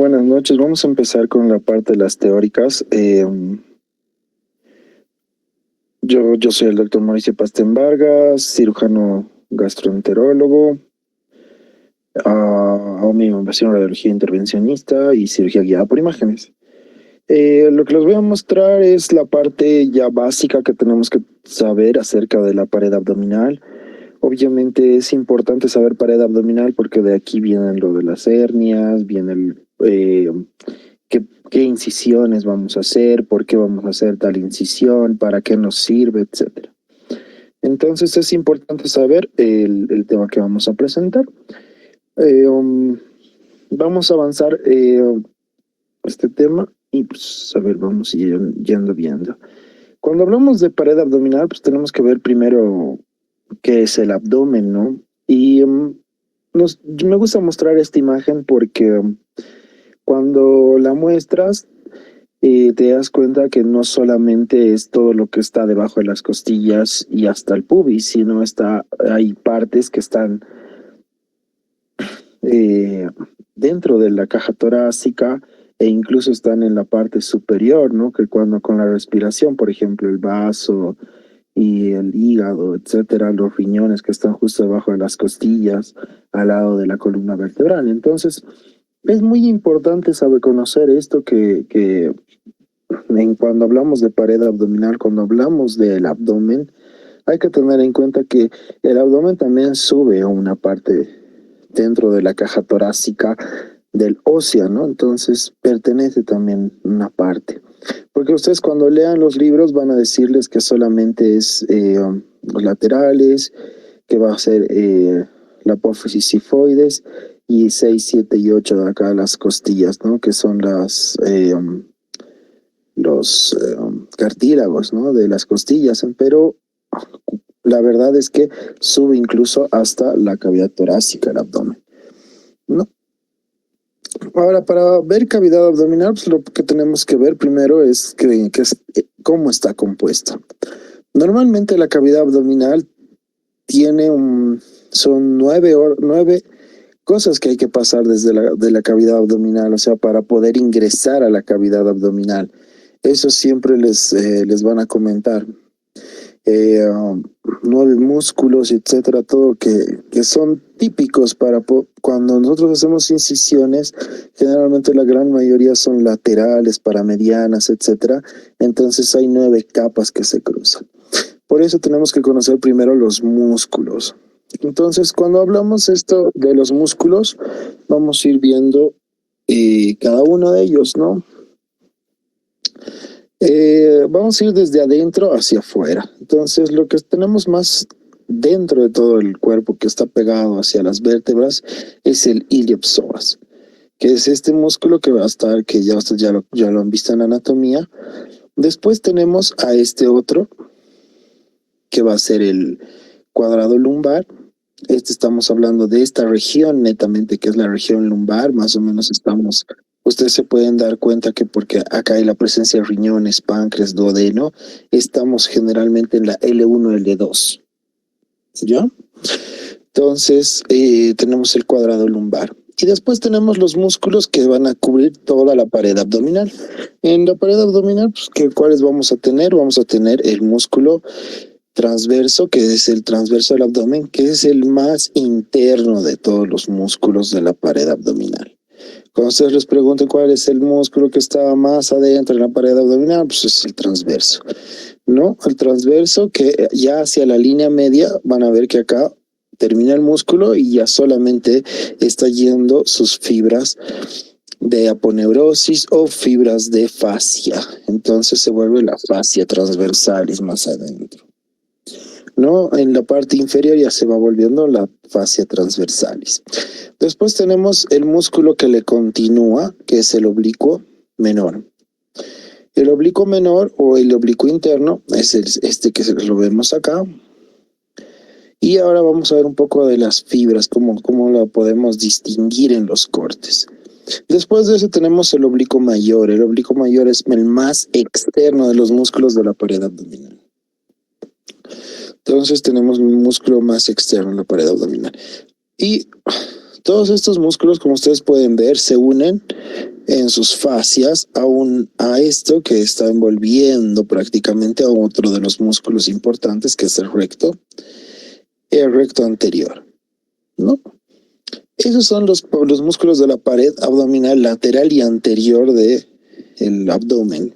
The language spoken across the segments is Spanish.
buenas noches. Vamos a empezar con la parte de las teóricas. Yo soy el doctor Mauricio Pastén Vargas, cirujano gastroenterólogo, mi innovación en radiología intervencionista y cirugía guiada por imágenes. Lo que les voy a mostrar es la parte ya básica que tenemos que saber acerca de la pared abdominal. Obviamente es importante saber pared abdominal porque de aquí vienen lo de las hernias, viene qué incisiones vamos a hacer, por qué vamos a hacer tal incisión, para qué nos sirve, etcétera. Entonces es importante saber el tema que vamos a presentar. Vamos a avanzar este tema y pues a ver, vamos yendo viendo. Cuando hablamos de pared abdominal, pues tenemos que ver primero qué es el abdomen, ¿no? Y me gusta mostrar esta imagen porque cuando la muestras, te das cuenta que no solamente es todo lo que está debajo de las costillas y hasta el pubis, sino hay partes que están dentro de la caja torácica e incluso están en la parte superior, ¿no? Que cuando con la respiración, por ejemplo, el vaso y el hígado, etcétera, los riñones que están justo debajo de las costillas, al lado de la columna vertebral. Entonces, es muy importante saber conocer esto que cuando hablamos de pared abdominal, cuando hablamos del abdomen, hay que tener en cuenta que el abdomen también sube a una parte dentro de la caja torácica del ósea, ¿no? Entonces pertenece también una parte. Porque ustedes cuando lean los libros van a decirles que solamente es los laterales, que va a ser la apófisis sifoides y 6, 7 y 8 de acá las costillas, ¿no? Que son los cartílagos, ¿no? De las costillas, pero la verdad es que sube incluso hasta la cavidad torácica, el abdomen, ¿no? Ahora, para ver cavidad abdominal, pues lo que tenemos que ver primero es cómo está compuesta. Normalmente la cavidad abdominal tiene son nueve cosas que hay que pasar de la cavidad abdominal, o sea, para poder ingresar a la cavidad abdominal. Eso siempre les van a comentar. 9 músculos, etcétera, todo que son típicos para cuando nosotros hacemos incisiones. Generalmente la gran mayoría son laterales, paramedianas, etcétera. Entonces hay 9 capas que se cruzan. Por eso tenemos que conocer primero los músculos. Entonces, cuando hablamos esto de los músculos, vamos a ir viendo cada uno de ellos, ¿no? Vamos a ir desde adentro hacia afuera. Entonces, lo que tenemos más dentro de todo el cuerpo que está pegado hacia las vértebras es el iliopsoas, que es este músculo que va a estar, que ya ustedes ya lo han visto en anatomía. Después tenemos a este otro, que va a ser el cuadrado lumbar. Estamos hablando de esta región netamente, que es la región lumbar. Más o menos ustedes se pueden dar cuenta que porque acá hay la presencia de riñones, páncreas, duodeno, estamos generalmente en la L1, L2. ¿Ya? Entonces, tenemos el cuadrado lumbar. Y después tenemos los músculos que van a cubrir toda la pared abdominal. En la pared abdominal, pues, ¿cuáles vamos a tener? Vamos a tener el músculo transverso, que es el transverso del abdomen, que es el más interno de todos los músculos de la pared abdominal. Cuando ustedes les pregunten cuál es el músculo que está más adentro en la pared abdominal, pues es el transverso, ¿no? El transverso, que ya hacia la línea media van a ver que acá termina el músculo y ya solamente está yendo sus fibras de aponeurosis o fibras de fascia. Entonces se vuelve la fascia transversalis más adentro, ¿no? En la parte inferior ya se va volviendo la fascia transversalis. Después tenemos el músculo que le continúa, que es el oblicuo menor. El oblicuo menor o el oblicuo interno es este que lo vemos acá. Y ahora vamos a ver un poco de las fibras, cómo lo podemos distinguir en los cortes. Después de eso tenemos el oblicuo mayor. El oblicuo mayor es el más externo de los músculos de la pared abdominal. Entonces tenemos un músculo más externo en la pared abdominal. Y todos estos músculos, como ustedes pueden ver, se unen en sus fascias a esto que está envolviendo prácticamente a otro de los músculos importantes, que es el recto anterior, ¿no? Esos son los músculos de la pared abdominal lateral y anterior del abdomen.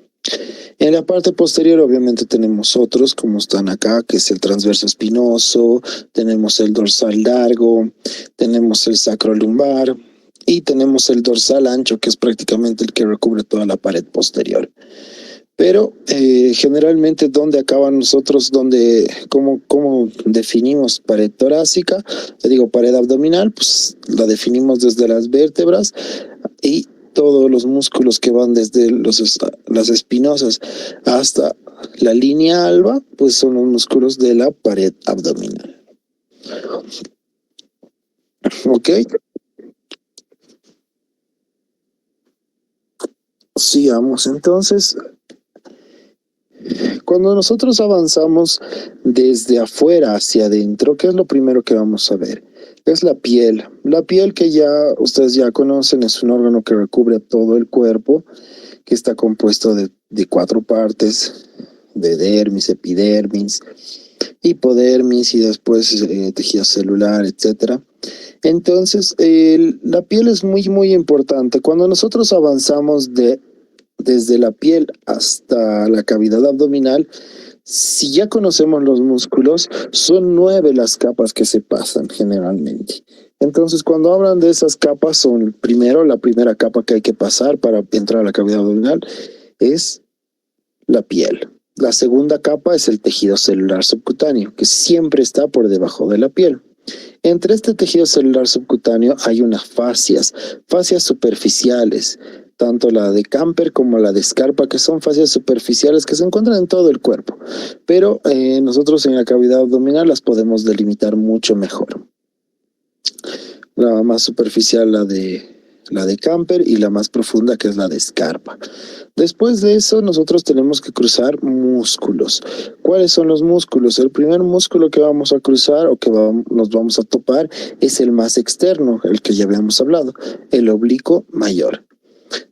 En la parte posterior obviamente tenemos otros como están acá, que es el transverso espinoso, tenemos el dorsal largo, tenemos el sacrolumbar y tenemos el dorsal ancho, que es prácticamente el que recubre toda la pared posterior. Pero generalmente, ¿dónde acaban nosotros? ¿Cómo definimos pared torácica? Te digo, pared abdominal, pues la definimos desde las vértebras y todos los músculos que van desde las espinosas hasta la línea alba, pues son los músculos de la pared abdominal. ¿Ok? Sigamos entonces. Cuando nosotros avanzamos desde afuera hacia adentro, ¿qué es lo primero que vamos a ver? Es la piel. La piel, que ya ustedes ya conocen, es un órgano que recubre todo el cuerpo, que está compuesto de 4 partes, de dermis, epidermis, hipodermis y después tejido celular, etc. Entonces, la piel es muy, muy importante. Cuando nosotros avanzamos desde la piel hasta la cavidad abdominal, si ya conocemos los músculos, son 9 las capas que se pasan generalmente. Entonces, cuando hablan de esas capas, la primera capa que hay que pasar para entrar a la cavidad abdominal es la piel. La segunda capa es el tejido celular subcutáneo, que siempre está por debajo de la piel. Entre este tejido celular subcutáneo hay unas fascias superficiales, tanto la de Camper como la de Scarpa, que son fascias superficiales que se encuentran en todo el cuerpo, pero nosotros en la cavidad abdominal las podemos delimitar mucho mejor. La más superficial, la de Camper, y la más profunda, que es la de Scarpa. Después de eso, nosotros tenemos que cruzar músculos. ¿Cuáles son los músculos? El primer músculo que vamos a cruzar o que nos vamos a topar es el más externo, el que ya habíamos hablado, el oblicuo mayor.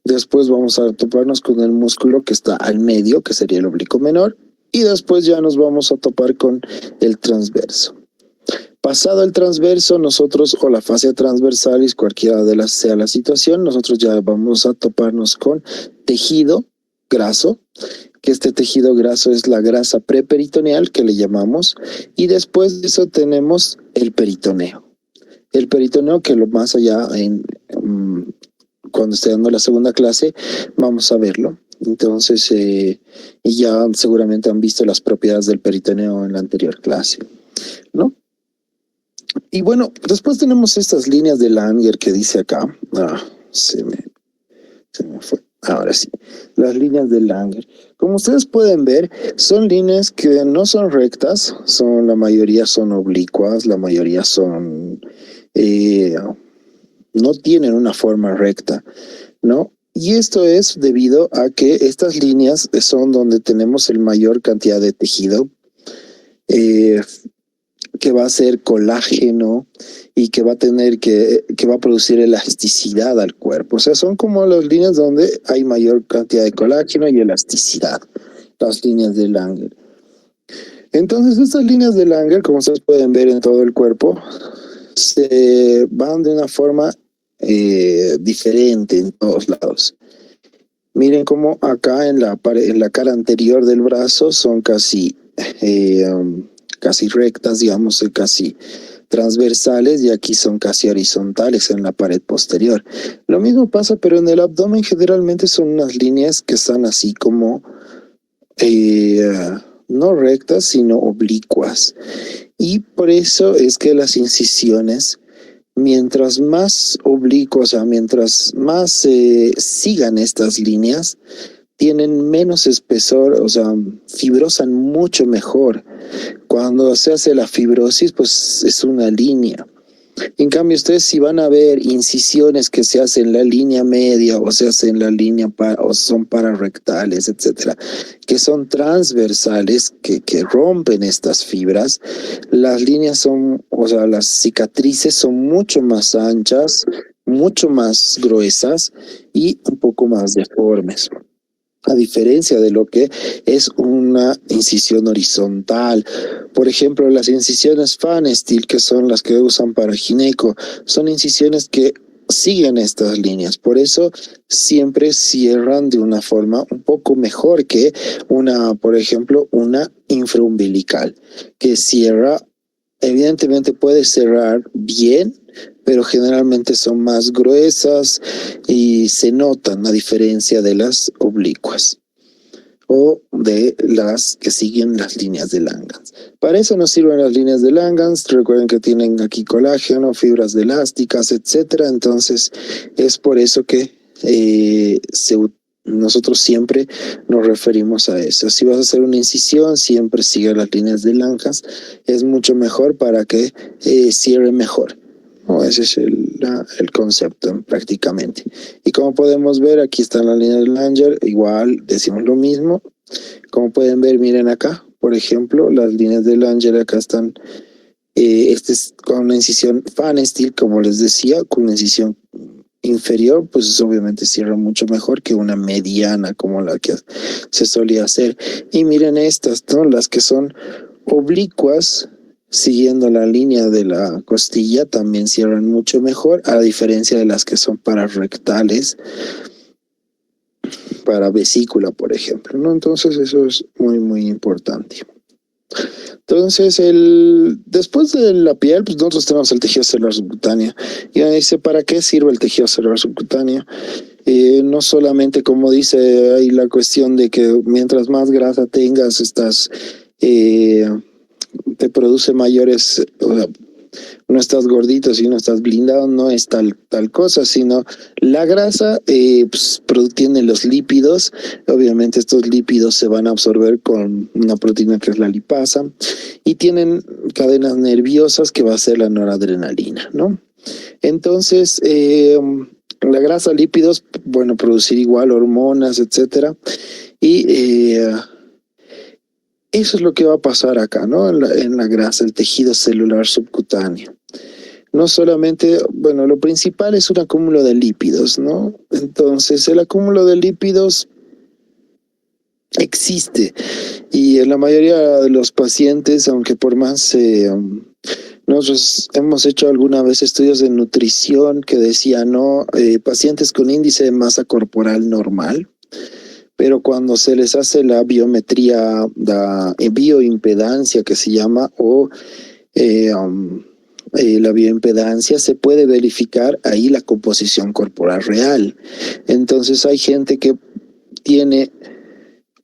Después vamos a toparnos con el músculo que está al medio, que sería el oblicuo menor, y después ya nos vamos a topar con el transverso. Pasado el transverso, nosotros, o la fascia transversalis, cualquiera de las sea la situación, nosotros ya vamos a toparnos con tejido graso, que este tejido graso es la grasa preperitoneal, que le llamamos, y después de eso tenemos el peritoneo. El peritoneo, que lo más allá cuando esté dando la segunda clase, vamos a verlo. Entonces, y ya seguramente han visto las propiedades del peritoneo en la anterior clase, ¿no? Y bueno, después tenemos estas líneas de Langer que dice acá. Se me fue. Ahora sí, las líneas de Langer. Como ustedes pueden ver, son líneas que no son rectas, la mayoría son oblicuas, la mayoría no tienen una forma recta, ¿no? Y esto es debido a que estas líneas son donde tenemos el mayor cantidad de tejido, que va a ser colágeno y que va a producir elasticidad al cuerpo. O sea, son como las líneas donde hay mayor cantidad de colágeno y elasticidad, las líneas de Langer. Entonces, estas líneas de Langer, como ustedes pueden ver en todo el cuerpo, se van de una forma diferente en todos lados. Miren cómo acá en la cara anterior del brazo son casi rectas, digamos, casi transversales, y aquí son casi horizontales en la pared posterior. Lo mismo pasa, pero en el abdomen generalmente son unas líneas que están así como no rectas, sino oblicuas. Y por eso es que las incisiones, mientras más oblicuas, o sea, mientras más sigan estas líneas, tienen menos espesor, o sea, fibrosan mucho mejor. Cuando se hace la fibrosis, pues es una línea. En cambio, ustedes si van a ver incisiones que se hacen en la línea media o se hacen en la línea o son pararectales, etcétera, que son transversales, que rompen estas fibras, las líneas las cicatrices son mucho más anchas, mucho más gruesas y un poco más deformes, a diferencia de lo que es una incisión horizontal. Por ejemplo, las incisiones Pfannenstiel, que son las que usan para gineco, son incisiones que siguen estas líneas, por eso siempre cierran de una forma un poco mejor que una, por ejemplo, una infraumbilical, que cierra, evidentemente puede cerrar bien, pero generalmente son más gruesas y se notan a diferencia de las oblicuas o de las que siguen las líneas de Langhans. Para eso nos sirven las líneas de Langhans. Recuerden que tienen aquí colágeno, fibras elásticas, etcétera. Entonces es por eso que nosotros siempre nos referimos a eso. Si vas a hacer una incisión, siempre sigue las líneas de Langhans. Es mucho mejor para que cierre mejor. Oh, ese es el concepto prácticamente. Y como podemos ver, aquí están las líneas de Langer, igual decimos lo mismo. Como pueden ver, miren acá, por ejemplo, las líneas de Langer acá están, este es con una incisión Pfannenstiel, como les decía, con una incisión inferior, pues obviamente cierra mucho mejor que una mediana como la que se solía hacer. Y miren estas, ¿no? Las que son oblicuas, siguiendo la línea de la costilla, también cierran mucho mejor, a diferencia de las que son pararrectales, para vesícula, por ejemplo, ¿no? Entonces eso es muy, muy importante. Entonces, después de la piel, pues nosotros tenemos el tejido celular subcutáneo. Y me dice, ¿para qué sirve el tejido celular subcutáneo? No solamente, como dice ahí, la cuestión de que mientras más grasa tengas, te produce mayores, o sea, no estás gordito, si no estás blindado, no es tal cosa, sino la grasa pues, tiene los lípidos. Obviamente estos lípidos se van a absorber con una proteína que es la lipasa y tienen cadenas nerviosas que va a ser la noradrenalina, ¿no? Entonces, la grasa, lípidos, bueno, producir igual hormonas, etcétera, y eso es lo que va a pasar acá, ¿no? En la grasa, el tejido celular subcutáneo. No solamente, bueno, lo principal es un acúmulo de lípidos, ¿no? Entonces, el acúmulo de lípidos existe y en la mayoría de los pacientes, aunque por más nosotros hemos hecho alguna vez estudios de nutrición que decían, no, pacientes con índice de masa corporal normal, pero cuando se les hace la biometría, la bioimpedancia que se llama, o la bioimpedancia, se puede verificar ahí la composición corporal real. Entonces hay gente que tiene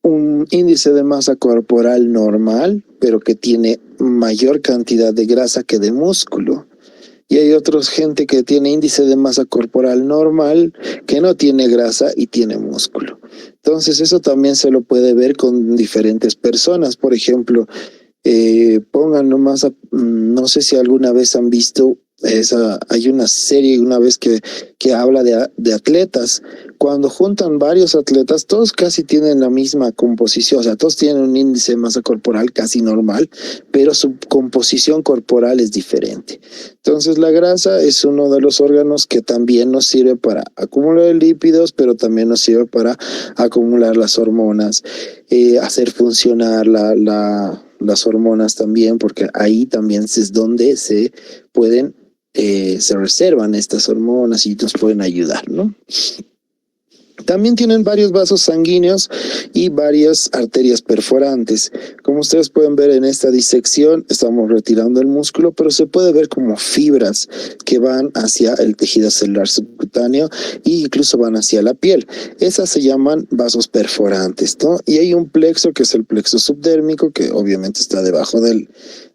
un índice de masa corporal normal, pero que tiene mayor cantidad de grasa que de músculo. Y hay otra gente que tiene índice de masa corporal normal, que no tiene grasa y tiene músculo. Entonces eso también se lo puede ver con diferentes personas. Por ejemplo, pongan nomás, no sé si alguna vez han visto, hay una serie una vez que habla de atletas. Cuando juntan varios atletas, todos casi tienen la misma composición, o sea, todos tienen un índice de masa corporal casi normal, pero su composición corporal es diferente. Entonces la grasa es uno de los órganos que también nos sirve para acumular lípidos, pero también nos sirve para acumular las hormonas, hacer funcionar las hormonas también, porque ahí también es donde se pueden, se reservan estas hormonas y nos pueden ayudar, ¿no? También tienen varios vasos sanguíneos y varias arterias perforantes. Como ustedes pueden ver en esta disección, estamos retirando el músculo, pero se puede ver como fibras que van hacia el tejido celular subcutáneo e incluso van hacia la piel. Esas se llaman vasos perforantes, ¿no? Y hay un plexo que es el plexo subdérmico, que obviamente está debajo de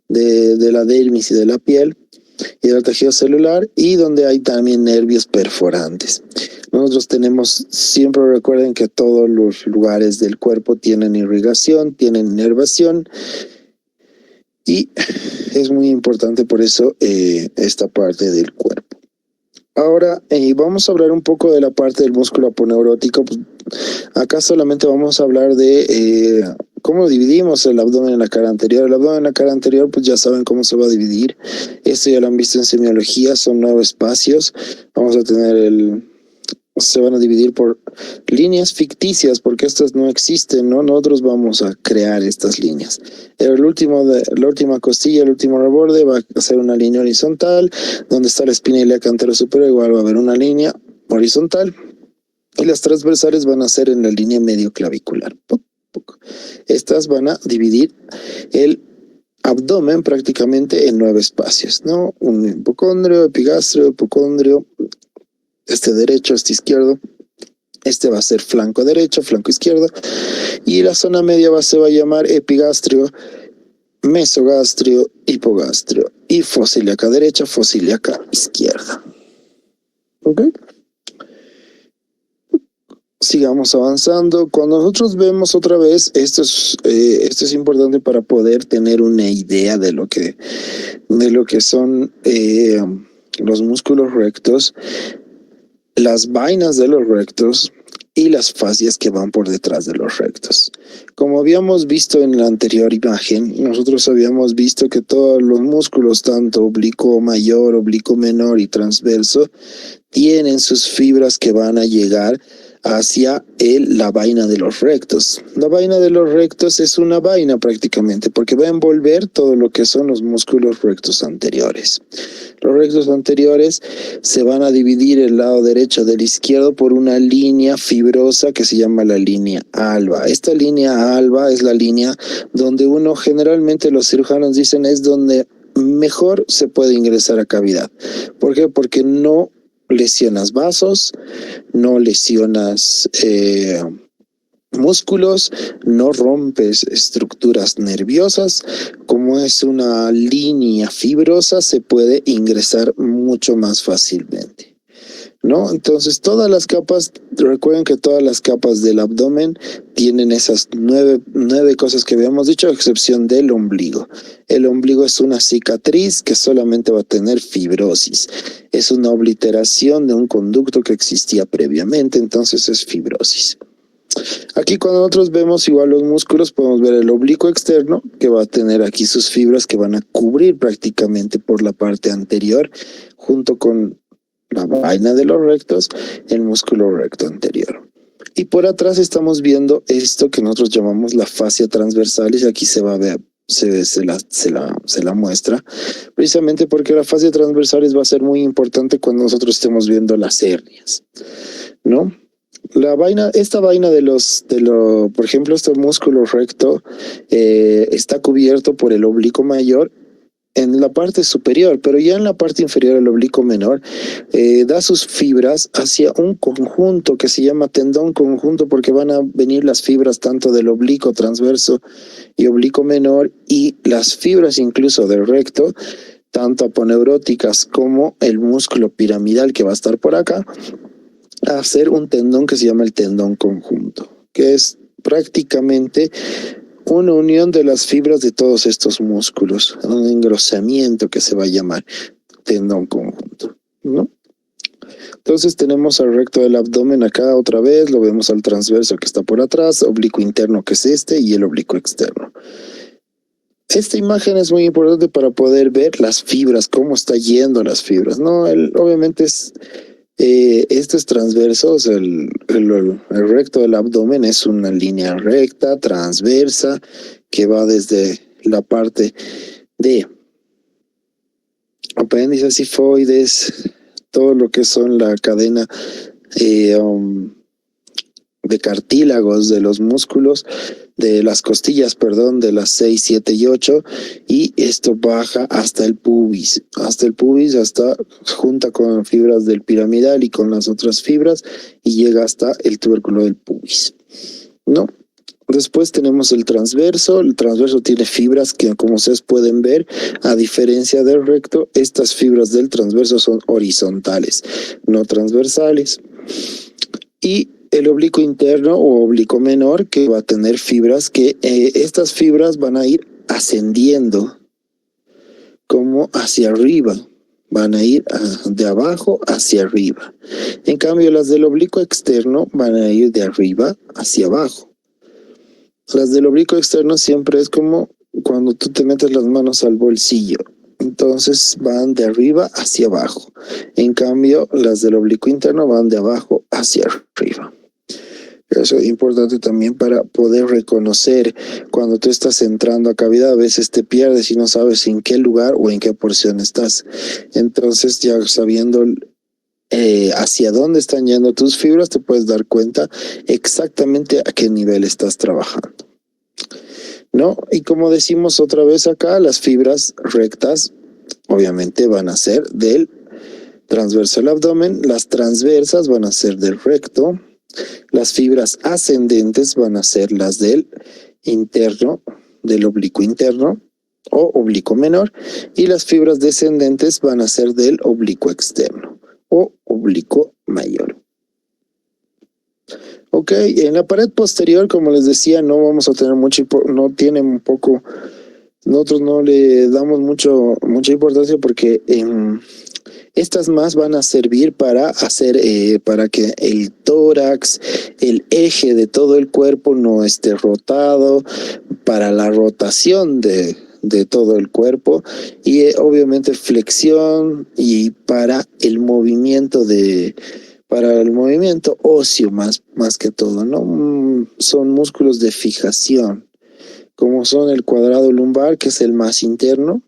la dermis y de la piel y del tejido celular, y donde hay también nervios perforantes. Nosotros tenemos, siempre recuerden que todos los lugares del cuerpo tienen irrigación, tienen inervación, y es muy importante por eso esta parte del cuerpo. Ahora vamos a hablar un poco de la parte del músculo aponeurótico. Pues, acá solamente vamos a hablar de ¿Cómo dividimos el abdomen en la cara anterior? El abdomen en la cara anterior, pues ya saben cómo se va a dividir. Esto ya lo han visto en semiología, son 9 espacios. Vamos a tener se van a dividir por líneas ficticias, porque estas no existen, ¿no? Nosotros vamos a crear estas líneas. La última costilla, el último reborde va a ser una línea horizontal, donde está la espina ilíaca antero superior, igual va a haber una línea horizontal, y las transversales van a ser en la línea medio clavicular. Estas van a dividir el abdomen prácticamente en 9 espacios, ¿no? Un hipocondrio, epigastrio, hipocondrio, este derecho, este izquierdo. Este va a ser flanco derecho, flanco izquierdo. Y la zona media se va a llamar epigastrio, mesogastrio, hipogastrio. Y fosíliaca derecha, fosíliaca izquierda. ¿Ok? Sigamos avanzando. Cuando nosotros vemos otra vez, esto es importante para poder tener una idea de lo que son los músculos rectos, las vainas de los rectos y las fascias que van por detrás de los rectos. Como habíamos visto en la anterior imagen, nosotros habíamos visto que todos los músculos, tanto oblicuo mayor, oblicuo menor y transverso, tienen sus fibras que van a llegar hacia la vaina de los rectos. La vaina de los rectos es una vaina prácticamente, porque va a envolver todo lo que son los músculos rectos anteriores. Los rectos anteriores se van a dividir el lado derecho del izquierdo por una línea fibrosa que se llama la línea alba. Esta línea alba es la línea donde generalmente los cirujanos dicen es donde mejor se puede ingresar a cavidad. ¿Por qué? Porque no lesionas vasos, no lesionas músculos, no rompes estructuras nerviosas. Como es una línea fibrosa, se puede ingresar mucho más fácilmente, ¿no? Entonces todas las capas, recuerden que todas las capas del abdomen tienen esas nueve cosas que habíamos dicho, a excepción del ombligo. El ombligo es una cicatriz que solamente va a tener fibrosis. Es una obliteración de un conducto que existía previamente, entonces es fibrosis. Aquí cuando nosotros vemos igual los músculos, podemos ver el oblicuo externo, que va a tener aquí sus fibras que van a cubrir prácticamente por la parte anterior, junto con la vaina de los rectos, el músculo recto anterior. Y por atrás estamos viendo esto que nosotros llamamos la fascia transversalis. Aquí se va a ver, se la muestra, precisamente porque la fascia transversalis va a ser muy importante cuando nosotros estemos viendo las hernias, ¿no? Esta vaina por ejemplo, este músculo recto está cubierto por el oblicuo mayor en la parte superior, pero ya en la parte inferior, el oblicuo menor da sus fibras hacia un conjunto que se llama tendón conjunto, porque van a venir las fibras tanto del oblicuo transverso y oblicuo menor, y las fibras incluso del recto, tanto aponeuróticas como el músculo piramidal que va a estar por acá, a hacer un tendón que se llama el tendón conjunto, que es prácticamente una unión de las fibras de todos estos músculos, un engrosamiento que se va a llamar tendón conjunto, ¿no? Entonces tenemos al recto del abdomen acá otra vez, lo vemos al transverso que está por atrás, oblicuo interno que es este y el oblicuo externo. Esta imagen es muy importante para poder ver las fibras, cómo está yendo las fibras, ¿no? Obviamente estos transversos, el recto del abdomen es una línea recta, transversa, que va desde la parte de apéndices sifoides, todo lo que son la cadena de cartílagos de los músculos, de las costillas, perdón, de las 6, 7 y 8, y esto baja hasta el pubis, hasta junta con fibras del piramidal y con las otras fibras, y llega hasta el tubérculo del pubis, ¿no? Después tenemos el transverso tiene fibras que, como ustedes pueden ver, a diferencia del recto, estas fibras del transverso son horizontales, no transversales. Y el oblicuo interno o oblicuo menor, que va a tener fibras que estas fibras van a ir ascendiendo como hacia arriba, van a ir de abajo hacia arriba. En cambio, las del oblicuo externo van a ir de arriba hacia abajo. Las del oblicuo externo siempre es como cuando tú te metes las manos al bolsillo. Entonces van de arriba hacia abajo. En cambio, las del oblicuo interno van de abajo hacia arriba. Eso es importante también para poder reconocer cuando tú estás entrando a cavidad. A veces te pierdes y no sabes en qué lugar o en qué porción estás. Entonces, ya sabiendo hacia dónde están yendo tus fibras, te puedes dar cuenta exactamente a qué nivel estás trabajando, ¿no? Y como decimos otra vez acá, las fibras rectas obviamente van a ser del transverso al abdomen, las transversas van a ser del recto, las fibras ascendentes van a ser las del interno, del oblicuo interno o oblicuo menor, y las fibras descendentes van a ser del oblicuo externo o oblicuo mayor. Ok, en la pared posterior, como les decía, no vamos a tener no tiene un poco, nosotros no le damos mucha importancia porque estas más van a servir para hacer, para que el tórax, el eje de todo el cuerpo no esté rotado, para la rotación de todo el cuerpo y obviamente flexión y para el movimiento óseo más que todo, ¿no? Son músculos de fijación, como son el cuadrado lumbar, que es el más interno,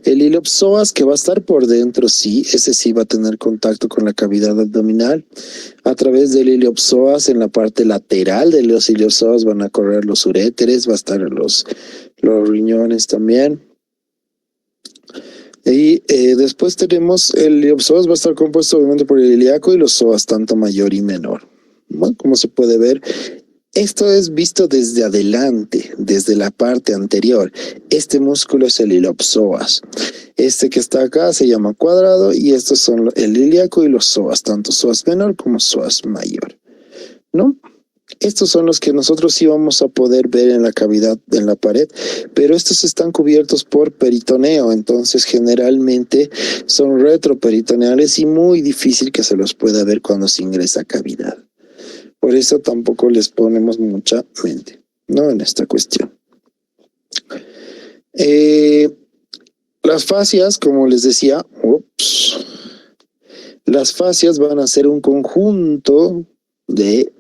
el iliopsoas, que va a estar por dentro, sí, ese sí va a tener contacto con la cavidad abdominal. A través del iliopsoas, en la parte lateral de los iliopsoas van a correr los uréteres, va a estar los riñones también. Y después tenemos el iliopsoas, va a estar compuesto obviamente por el ilíaco y los psoas, tanto mayor y menor. Bueno, como se puede ver, esto es visto desde adelante, desde la parte anterior. Este músculo es el iliopsoas. Este que está acá se llama cuadrado y estos son el ilíaco y los psoas, tanto psoas menor como psoas mayor, ¿no? Estos son los que nosotros sí vamos a poder ver en la cavidad, en la pared, pero estos están cubiertos por peritoneo, entonces generalmente son retroperitoneales y muy difícil que se los pueda ver cuando se ingresa a cavidad. Por eso tampoco les ponemos mucha mente, ¿no? En esta cuestión. Las fascias, como les decía, las fascias van a ser un conjunto de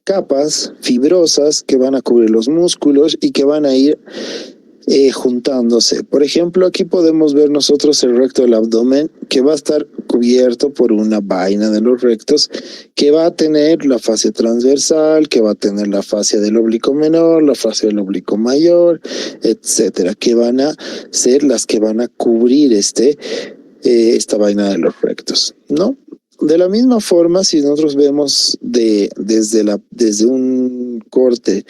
capas fibrosas que van a cubrir los músculos y que van a ir juntándose. Por ejemplo, aquí podemos ver nosotros el recto del abdomen, que va a estar cubierto por una vaina de los rectos, que va a tener la fascia transversal, que va a tener la fascia del oblicuo menor, la fascia del oblicuo mayor, etcétera, que van a ser las que van a cubrir esta vaina de los rectos, ¿no? De la misma forma, si nosotros vemos desde un corte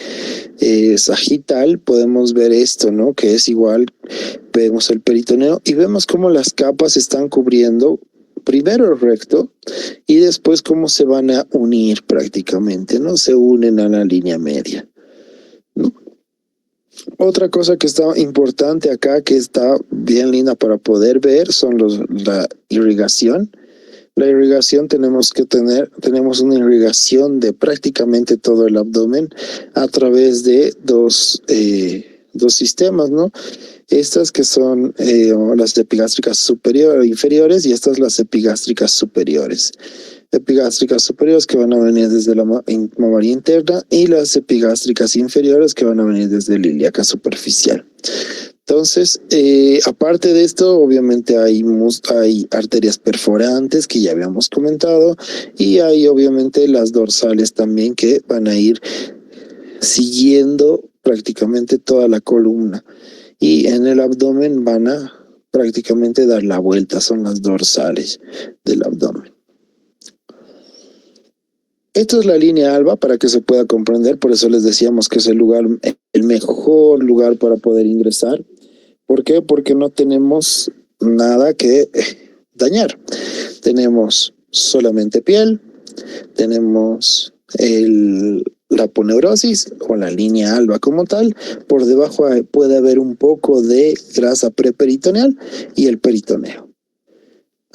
sagital, podemos ver esto, ¿no? Que es igual, vemos el peritoneo y vemos cómo las capas están cubriendo primero el recto y después cómo se van a unir prácticamente, ¿no? Se unen a la línea media, ¿no? Otra cosa que está importante acá, que está bien linda para poder ver, son la irrigación. La irrigación tenemos una irrigación de prácticamente todo el abdomen a través de dos sistemas, ¿no? Estas que son las epigástricas superiores, inferiores, y estas las epigástricas superiores. Epigástricas superiores que van a venir desde la mamaria interna y las epigástricas inferiores que van a venir desde la ilíaca superficial. Entonces, aparte de esto, obviamente hay arterias perforantes que ya habíamos comentado y hay obviamente las dorsales también que van a ir siguiendo prácticamente toda la columna y en el abdomen van a prácticamente dar la vuelta, son las dorsales del abdomen. Esto es la línea alba para que se pueda comprender, por eso les decíamos que es el mejor lugar para poder ingresar. ¿Por qué? Porque no tenemos nada que dañar. Tenemos solamente piel, tenemos la aponeurosis o la línea alba como tal, por debajo puede haber un poco de grasa preperitoneal y el peritoneo.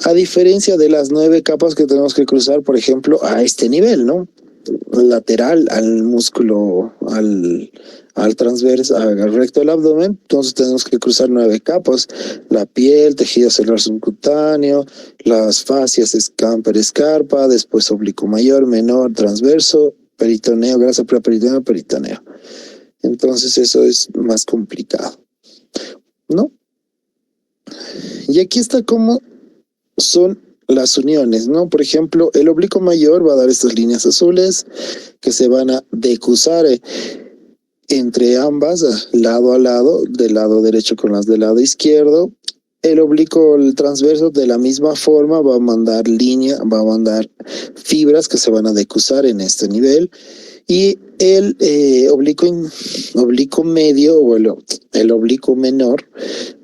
A diferencia de las 9 capas que tenemos que cruzar, por ejemplo, a este nivel, ¿no? lateral al músculo, al transverso, al recto del abdomen. Entonces tenemos que cruzar 9 capas: la piel, tejido celular subcutáneo, las fascias, escámper, escarpa, después oblicuo mayor, menor, transverso, peritoneo, grasa preperitoneo, peritoneo. Entonces eso es más complicado, ¿no? Y aquí está cómo son las uniones, ¿no? Por ejemplo, el oblicuo mayor va a dar estas líneas azules que se van a decusar entre ambas, lado a lado, del lado derecho con las del lado izquierdo. El oblicuo, el transverso, de la misma forma va a mandar va a mandar fibras que se van a decusar en este nivel. Y el oblicuo medio o el oblicuo menor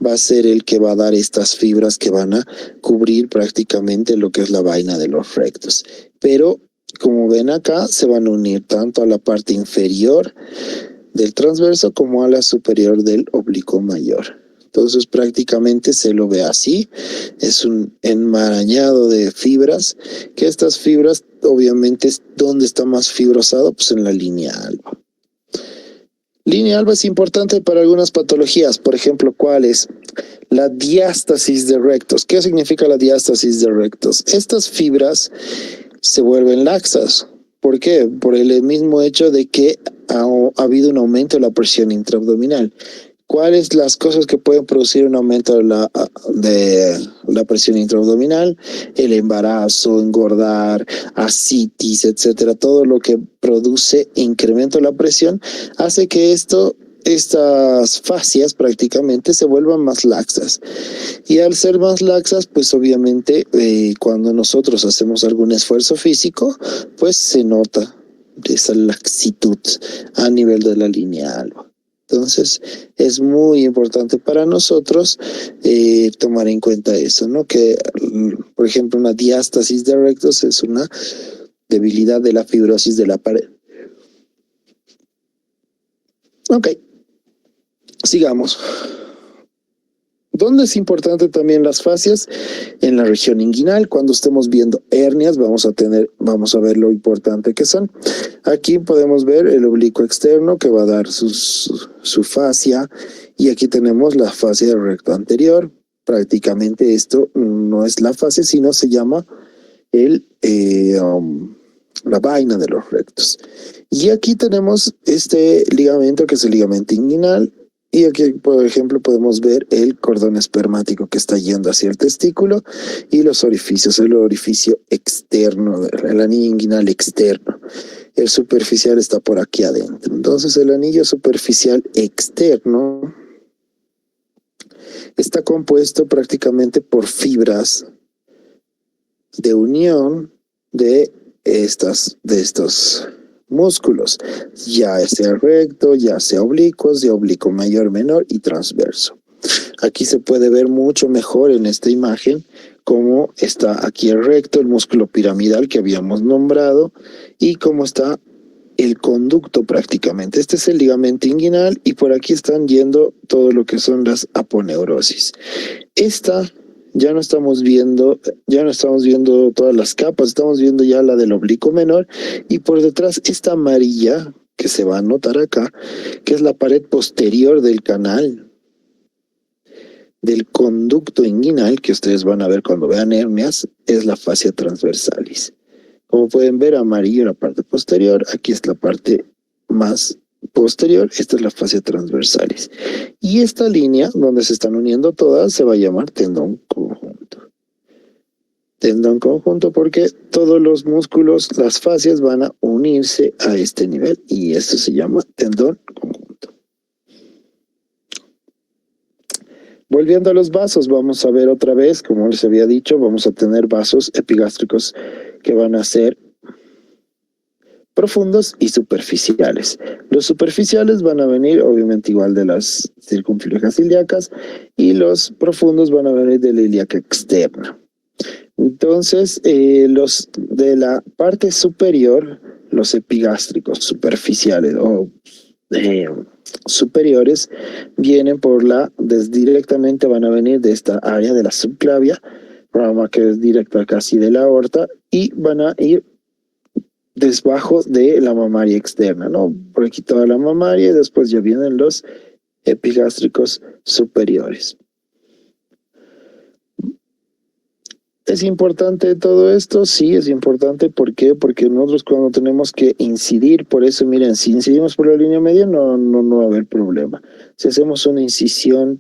va a ser el que va a dar estas fibras que van a cubrir prácticamente lo que es la vaina de los rectos. Pero como ven acá, se van a unir tanto a la parte inferior del transverso como a la superior del oblicuo mayor. Entonces prácticamente se lo ve así, es un enmarañado de fibras, que estas fibras obviamente, ¿dónde está más fibrosado? Pues en la línea alba. Línea alba es importante para algunas patologías, por ejemplo, ¿cuál es? La diástasis de rectos. ¿Qué significa la diástasis de rectos? Estas fibras se vuelven laxas. ¿Por qué? Por el mismo hecho de que ha habido un aumento de la presión intraabdominal. ¿Cuáles las cosas que pueden producir un aumento de la presión intraabdominal? El embarazo, engordar, ascitis, etcétera. Todo lo que produce incremento de la presión hace que estas fascias prácticamente se vuelvan más laxas. Y al ser más laxas, pues obviamente cuando nosotros hacemos algún esfuerzo físico, pues se nota esa laxitud a nivel de la línea alba. Entonces es muy importante para nosotros tomar en cuenta eso, ¿no? Que, por ejemplo, una diástasis de rectos es una debilidad de la fibrosis de la pared. Ok, sigamos. ¿Dónde es importante también las fascias? En la región inguinal. Cuando estemos viendo hernias, vamos a ver lo importante que son. Aquí podemos ver el oblicuo externo que va a dar su fascia, y aquí tenemos la fascia del recto anterior. Prácticamente esto no es la fascia, sino se llama la vaina de los rectos. Y aquí tenemos este ligamento que es el ligamento inguinal. Y aquí, por ejemplo, podemos ver el cordón espermático que está yendo hacia el testículo y los orificios, el orificio externo, el anillo inguinal externo. El superficial está por aquí adentro. Entonces, el anillo superficial externo está compuesto prácticamente por fibras de unión de estos músculos, ya sea recto, ya sea oblicuos, de oblicuo mayor, menor y transverso. Aquí se puede ver mucho mejor en esta imagen cómo está aquí el recto, el músculo piramidal que habíamos nombrado, y cómo está el conducto prácticamente. Este es el ligamento inguinal y por aquí están yendo todo lo que son las aponeurosis. Ya no estamos viendo todas las capas, estamos viendo ya la del oblicuo menor, y por detrás esta amarilla que se va a notar acá, que es la pared posterior del canal del conducto inguinal, que ustedes van a ver cuando vean hernias, es la fascia transversalis. Como pueden ver, amarillo la parte posterior, aquí es la parte más posterior, esta es la fascia transversalis. Y esta línea donde se están uniendo todas se va a llamar tendón conjunto. Tendón conjunto porque todos los músculos, las fascias van a unirse a este nivel y esto se llama tendón conjunto. Volviendo a los vasos, vamos a ver otra vez, como les había dicho, vamos a tener vasos epigástricos que van a ser profundos y superficiales. Los superficiales van a venir obviamente igual de las circunflejas ilíacas y los profundos van a venir de la ilíaca externa. Entonces, los de la parte superior, los epigástricos superficiales o superiores, vienen directamente van a venir de esta área de la subclavia, rama que es directa casi de la aorta, y van a ir debajo de la mamaria externa, ¿no? Por aquí toda la mamaria y después ya vienen los epigástricos superiores. ¿Es importante todo esto? Sí, es importante. ¿Por qué? Porque nosotros cuando tenemos que incidir, por eso, miren, si incidimos por la línea media no va a haber problema. Si hacemos una incisión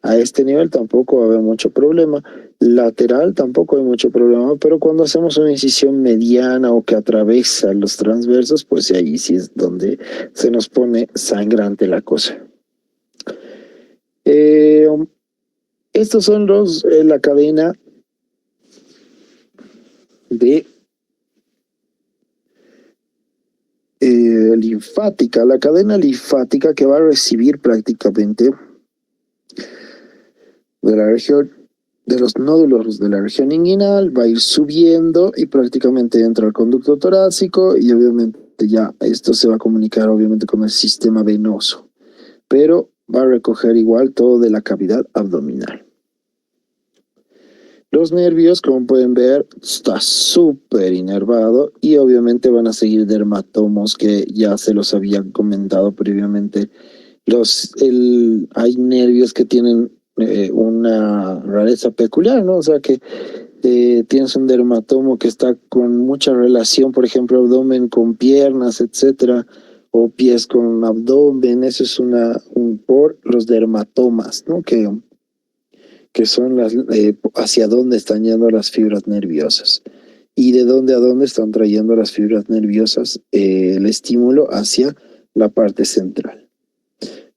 a este nivel tampoco va a haber mucho problema. Lateral tampoco hay mucho problema, pero cuando hacemos una incisión mediana o que atraviesa los transversos, pues ahí sí es donde se nos pone sangrante la cosa. Estos son la cadena de linfática, la cadena linfática que va a recibir prácticamente de la región de los nódulos de la región inguinal, va a ir subiendo y prácticamente entra al conducto torácico y obviamente ya esto se va a comunicar obviamente con el sistema venoso, pero va a recoger igual todo de la cavidad abdominal. Los nervios, como pueden ver, está súper inervado y obviamente van a seguir dermatomos que ya se los había comentado previamente. Hay nervios que tienen una rareza peculiar, ¿no? O sea que tienes un dermatomo que está con mucha relación, por ejemplo, abdomen con piernas, etcétera, o pies con abdomen. Eso es por los dermatomas, ¿no? Que son hacia dónde están yendo las fibras nerviosas y de dónde a dónde están trayendo las fibras nerviosas el estímulo hacia la parte central.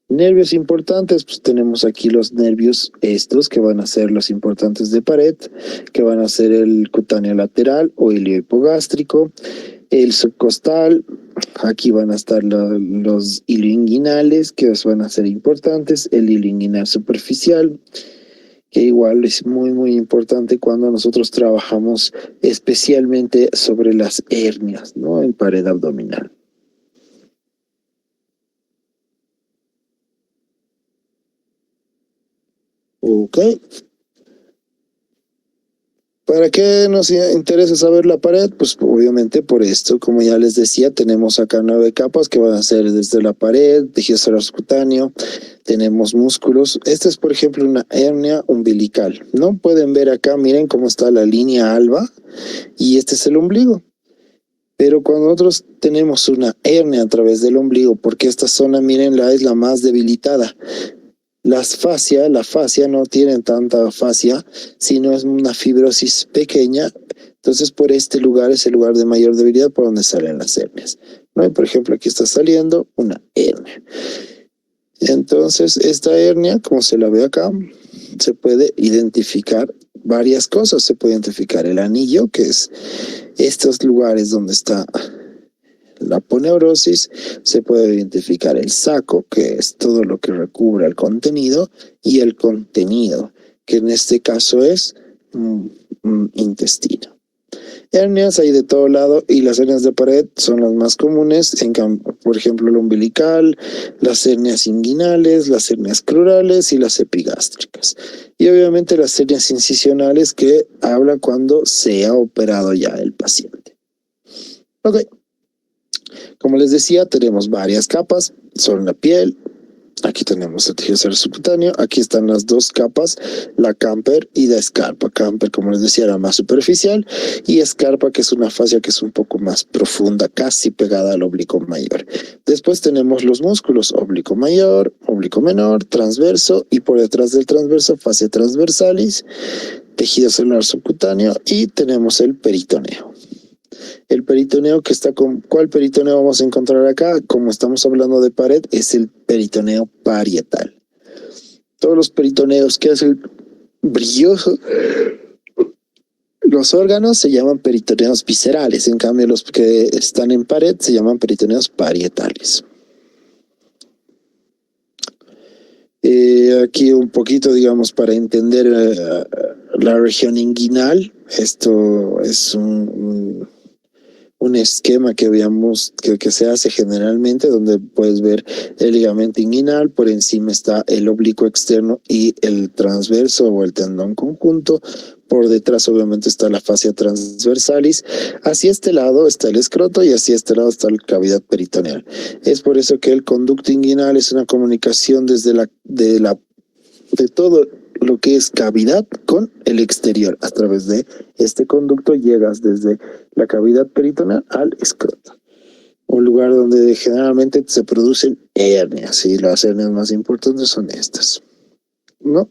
Nervios importantes, pues tenemos aquí los nervios estos que van a ser los importantes de pared, que van a ser el cutáneo lateral o ilio hipogástrico, el subcostal, aquí van a estar los ilioinguinales que van a ser importantes, el ilioinguinal superficial, que igual es muy importante cuando nosotros trabajamos especialmente sobre las hernias, ¿no? En pared abdominal. Ok. ¿Para qué nos interesa saber la pared? Pues obviamente por esto, como ya les decía, tenemos acá 9 capas que van a ser desde la pared, tejido celular subcutáneo, tenemos músculos. Esta es, por ejemplo, una hernia umbilical, ¿no? Pueden ver acá, miren cómo está la línea alba y este es el ombligo. Pero cuando nosotros tenemos una hernia a través del ombligo, porque esta zona, mírenla, es la más debilitada. La fascia no tiene tanta fascia, sino es una fibrosis pequeña. Entonces, por este lugar es el lugar de mayor debilidad por donde salen las hernias, ¿no? Y por ejemplo, aquí está saliendo una hernia. Entonces, esta hernia, como se la ve acá, se puede identificar varias cosas. Se puede identificar el anillo, que es estos lugares donde está la aponeurosis, se puede identificar el saco, que es todo lo que recubre el contenido, y el contenido, que en este caso es intestino. Hernias hay de todo lado y las hernias de pared son las más comunes, por ejemplo el umbilical, las hernias inguinales, las hernias crurales y las epigástricas. Y obviamente las hernias incisionales que hablan cuando se ha operado ya el paciente. Ok. Como les decía, tenemos varias capas, son la piel, aquí tenemos el tejido celular subcutáneo, aquí están las 2 capas, la camper y la escarpa. Camper, como les decía, era más superficial y escarpa, que es una fascia que es un poco más profunda, casi pegada al oblicuo mayor. Después tenemos los músculos, oblicuo mayor, oblicuo menor, transverso y por detrás del transverso, fascia transversalis, tejido celular subcutáneo y tenemos el peritoneo. El peritoneo que está con... ¿Cuál peritoneo vamos a encontrar acá? Como estamos hablando de pared, es el peritoneo parietal. Todos los peritoneos que hacen brilloso los órganos se llaman peritoneos viscerales, en cambio los que están en pared se llaman peritoneos parietales. Aquí un poquito, digamos, para entender la región inguinal. Esto es un esquema que veamos que se hace generalmente, donde puedes ver el ligamento inguinal, por encima está el oblicuo externo y el transverso o el tendón conjunto, por detrás obviamente está la fascia transversalis, hacia este lado está el escroto y hacia este lado está la cavidad peritoneal. Es por eso que el conducto inguinal es una comunicación desde de todo lo que es cavidad con el exterior. A través de este conducto llegas desde la cavidad peritoneal al escroto, un lugar donde generalmente se producen hernias, y las hernias más importantes son estas, ¿no?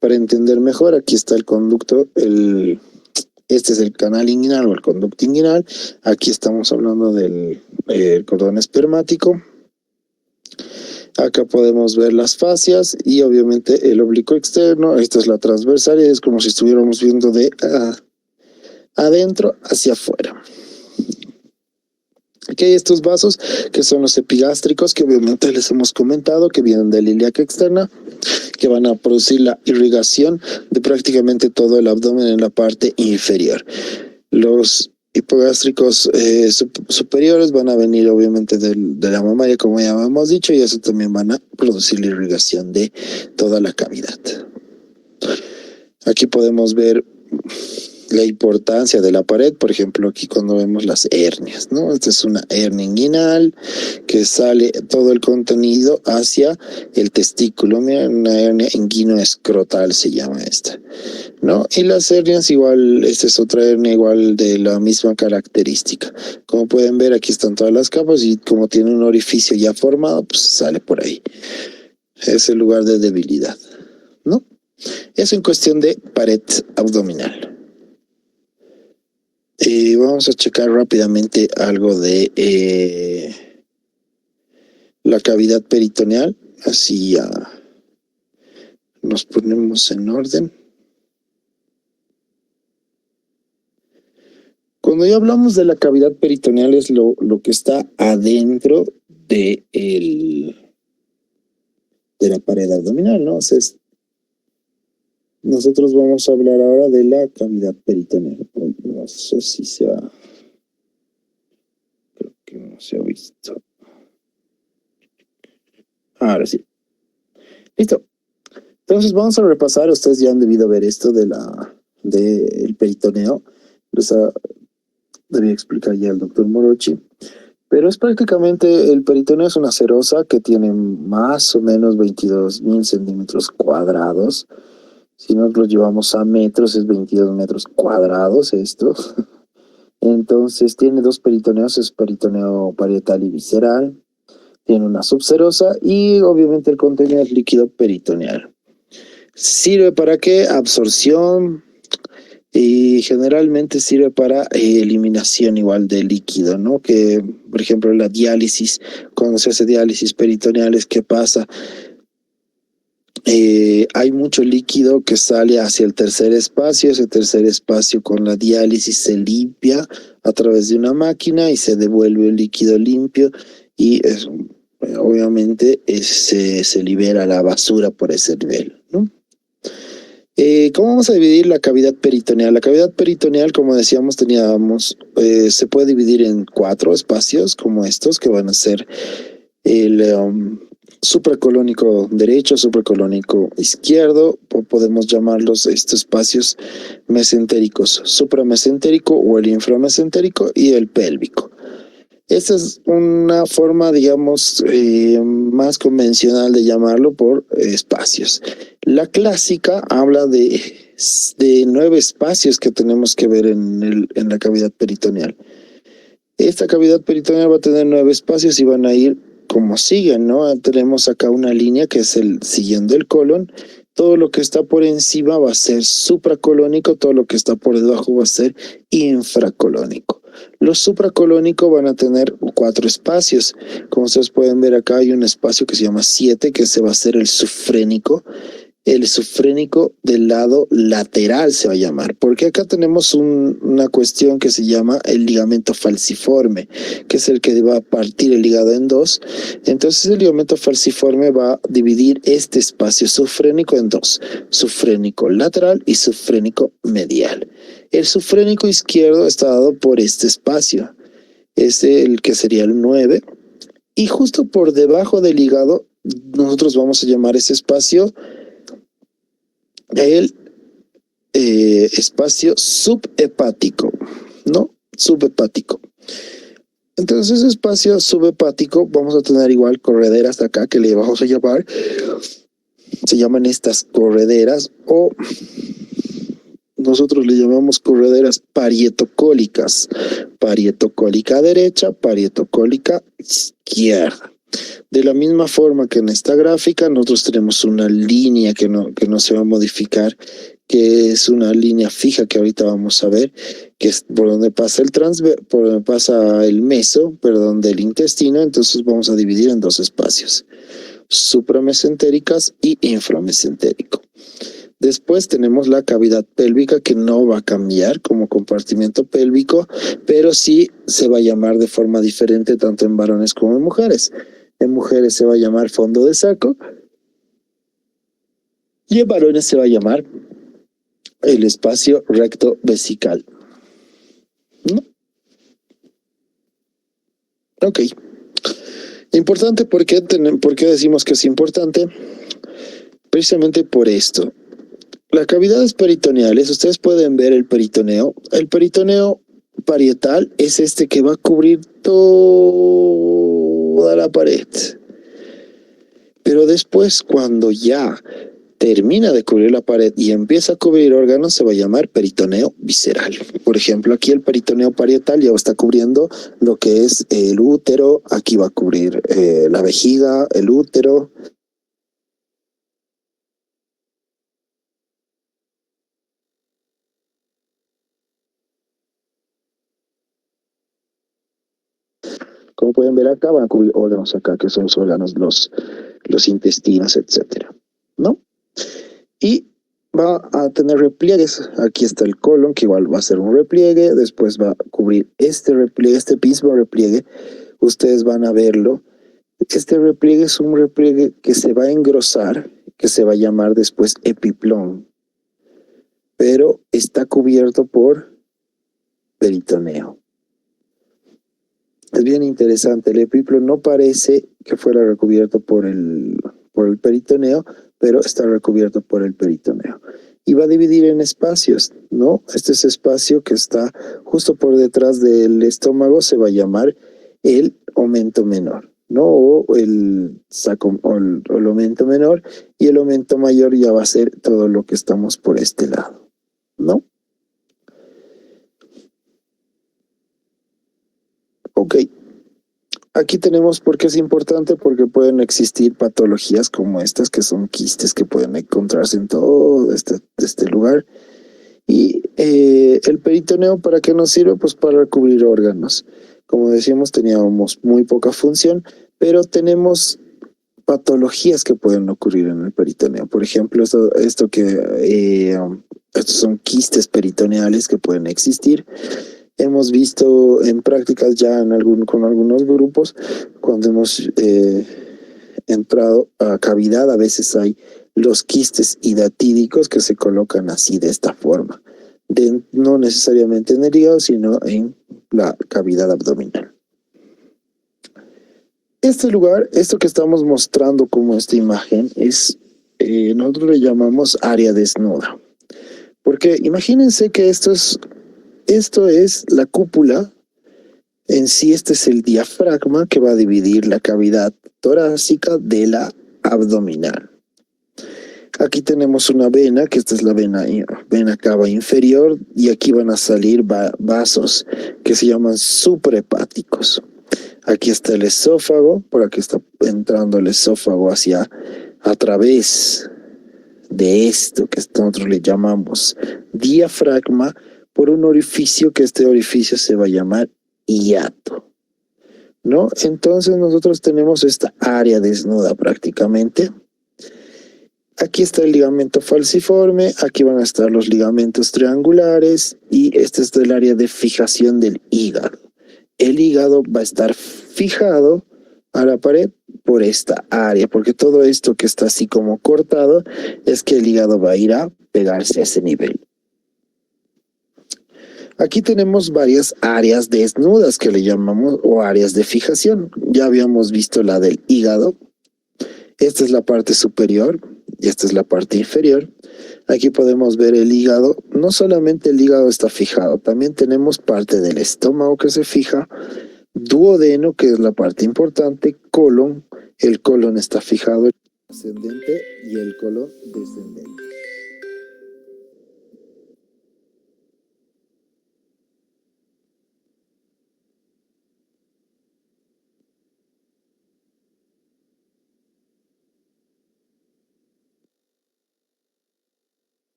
Para entender mejor, aquí está el conducto, este es el canal inguinal o el conducto inguinal. Aquí estamos hablando del cordón espermático. Acá podemos ver las fascias y obviamente el oblicuo externo. Esta es la transversal y es como si estuviéramos viendo de adentro hacia afuera. Aquí hay estos vasos que son los epigástricos, que obviamente les hemos comentado, que vienen de la ilíaca externa, que van a producir la irrigación de prácticamente todo el abdomen en la parte inferior. Los hipogástricos superiores van a venir obviamente de la mamaria, como ya hemos dicho, y eso también van a producir la irrigación de toda la cavidad. Aquí podemos ver la importancia de la pared, por ejemplo, aquí cuando vemos las hernias, ¿no? Esta es una hernia inguinal que sale todo el contenido hacia el testículo. Miren, una hernia inguinoescrotal se llama esta, ¿no? Y las hernias igual, esta es otra hernia igual de la misma característica. Como pueden ver, aquí están todas las capas y como tiene un orificio ya formado, pues sale por ahí. Es el lugar de debilidad, ¿no? Eso en cuestión de pared abdominal. Vamos a checar rápidamente algo de la cavidad peritoneal. Así ya nos ponemos en orden. Cuando ya hablamos de la cavidad peritoneal es lo que está adentro de la pared abdominal, ¿no? O sea, nosotros vamos a hablar ahora de la cavidad peritoneal. No sé si se ha... Creo que no se ha visto. Ahora sí. Listo. Entonces vamos a repasar. Ustedes ya han debido ver esto del peritoneo. Les debía explicar ya el doctor Morochi. Pero es prácticamente, el peritoneo es una serosa que tiene más o menos 22.000 centímetros cuadrados. Si nos lo llevamos a metros, es 22 metros cuadrados esto. Entonces tiene dos peritoneos, es peritoneo parietal y visceral. Tiene una subserosa y obviamente el contenido es líquido peritoneal. ¿Sirve para qué? Absorción, y generalmente sirve para eliminación igual de líquido, ¿no? Que, por ejemplo, la diálisis, cuando se hace diálisis peritoneales, ¿qué pasa? Hay mucho líquido que sale hacia el tercer espacio. Ese tercer espacio con la diálisis se limpia a través de una máquina y se devuelve el líquido limpio y obviamente se libera la basura por ese nivel, ¿no? ¿Cómo vamos a dividir la cavidad peritoneal? La cavidad peritoneal, como decíamos, se puede dividir en 4 espacios como estos, que van a ser el supracolónico derecho, supracolónico izquierdo, podemos llamarlos estos espacios mesentéricos, supramesentérico o el inframesentérico y el pélvico. Esta es una forma, digamos, más convencional de llamarlo por espacios. La clásica habla de 9 espacios que tenemos que ver en la cavidad peritoneal. Esta cavidad peritoneal va a tener 9 espacios y van a ir como siguen, ¿no? Tenemos acá una línea que es siguiendo el colon. Todo lo que está por encima va a ser supracolónico, todo lo que está por debajo va a ser infracolónico. Los supracolónicos van a tener 4 espacios. Como ustedes pueden ver acá hay un espacio que se llama 7, que se va a ser el sufrénico. El sufrénico del lado lateral se va a llamar, porque acá tenemos una cuestión que se llama el ligamento falciforme, que es el que va a partir el hígado en 2. Entonces el ligamento falciforme va a dividir este espacio sufrénico en 2, sufrénico lateral y sufrénico medial. El sufrénico izquierdo está dado por este espacio. es el que sería el 9. Y justo por debajo del hígado, nosotros vamos a llamar ese espacio el espacio subhepático, ¿no? Subhepático. Entonces, ese espacio subhepático, vamos a tener igual correderas acá que le vamos a llamar, se llaman estas correderas, o nosotros le llamamos correderas parietocólicas. Parietocólica derecha, parietocólica izquierda. De la misma forma que en esta gráfica, nosotros tenemos una línea que no se va a modificar, que es una línea fija que ahorita vamos a ver, que es por donde pasa por donde pasa el meso, perdón, del intestino. Entonces vamos a dividir en dos espacios, supramesentéricas y inframesentérico. Después tenemos la cavidad pélvica, que no va a cambiar como compartimiento pélvico, pero sí se va a llamar de forma diferente tanto en varones como en mujeres. En mujeres se va a llamar fondo de saco y en varones se va a llamar el espacio recto vesical. ¿No? Ok. Importante, ¿por qué decimos que es importante? Precisamente por esto. Las cavidades peritoneales, ustedes pueden ver el peritoneo. El peritoneo parietal es este que va a cubrir toda la pared. Pero después, cuando ya termina de cubrir la pared y empieza a cubrir órganos, se va a llamar peritoneo visceral. Por ejemplo, aquí el peritoneo parietal ya está cubriendo lo que es el útero. Aquí va a cubrir la vejiga, el útero. Como pueden ver acá, van a cubrir órganos acá, que son los órganos, los intestinos, etcétera, ¿no? Y va a tener repliegues. Aquí está el colon, que igual va a ser un repliegue. Después va a cubrir este repliegue, este mismo repliegue. Ustedes van a verlo. Este repliegue es un repliegue que se va a engrosar, que se va a llamar después epiplón, pero está cubierto por peritoneo. Es bien interesante. El epiplón no parece que fuera recubierto por el peritoneo, pero está recubierto por el peritoneo. Y va a dividir en espacios, ¿no? Este es espacio que está justo por detrás del estómago, se va a llamar el omento menor, ¿no? O el omento menor, y el omento mayor ya va a ser todo lo que estamos por este lado, ¿no? Ok. Aquí tenemos por qué es importante, porque pueden existir patologías como estas, que son quistes que pueden encontrarse en todo este lugar. Y el peritoneo, ¿para qué nos sirve? Pues para recubrir órganos. Como decíamos, teníamos muy poca función, pero tenemos patologías que pueden ocurrir en el peritoneo. Por ejemplo, estos son quistes peritoneales que pueden existir. Hemos visto en prácticas ya con algunos grupos, cuando hemos entrado a cavidad, a veces hay los quistes hidatídicos que se colocan así, de esta forma, no necesariamente en el hígado, sino en la cavidad abdominal. Este lugar, esto que estamos mostrando como esta imagen, nosotros le llamamos área desnuda, porque imagínense que esto es la cúpula en sí. Este es el diafragma que va a dividir la cavidad torácica de la abdominal. Aquí tenemos una vena, que esta es la vena cava inferior, y aquí van a salir vasos que se llaman suprahepáticos. Aquí está el esófago, por aquí está entrando el esófago a través de esto que nosotros le llamamos diafragma, por un orificio, que este orificio se va a llamar hiato, ¿no? Entonces nosotros tenemos esta área desnuda prácticamente. Aquí está el ligamento falciforme, aquí van a estar los ligamentos triangulares, y este es el área de fijación del hígado. El hígado va a estar fijado a la pared por esta área, porque todo esto que está así como cortado es que el hígado va a ir a pegarse a ese nivel. Aquí tenemos varias áreas desnudas que le llamamos o áreas de fijación. Ya habíamos visto la del hígado. Esta es la parte superior y esta es la parte inferior. Aquí podemos ver el hígado. No solamente el hígado está fijado, también tenemos parte del estómago que se fija, duodeno, que es la parte importante, colon. El colon está fijado, el ascendente y el colon descendente.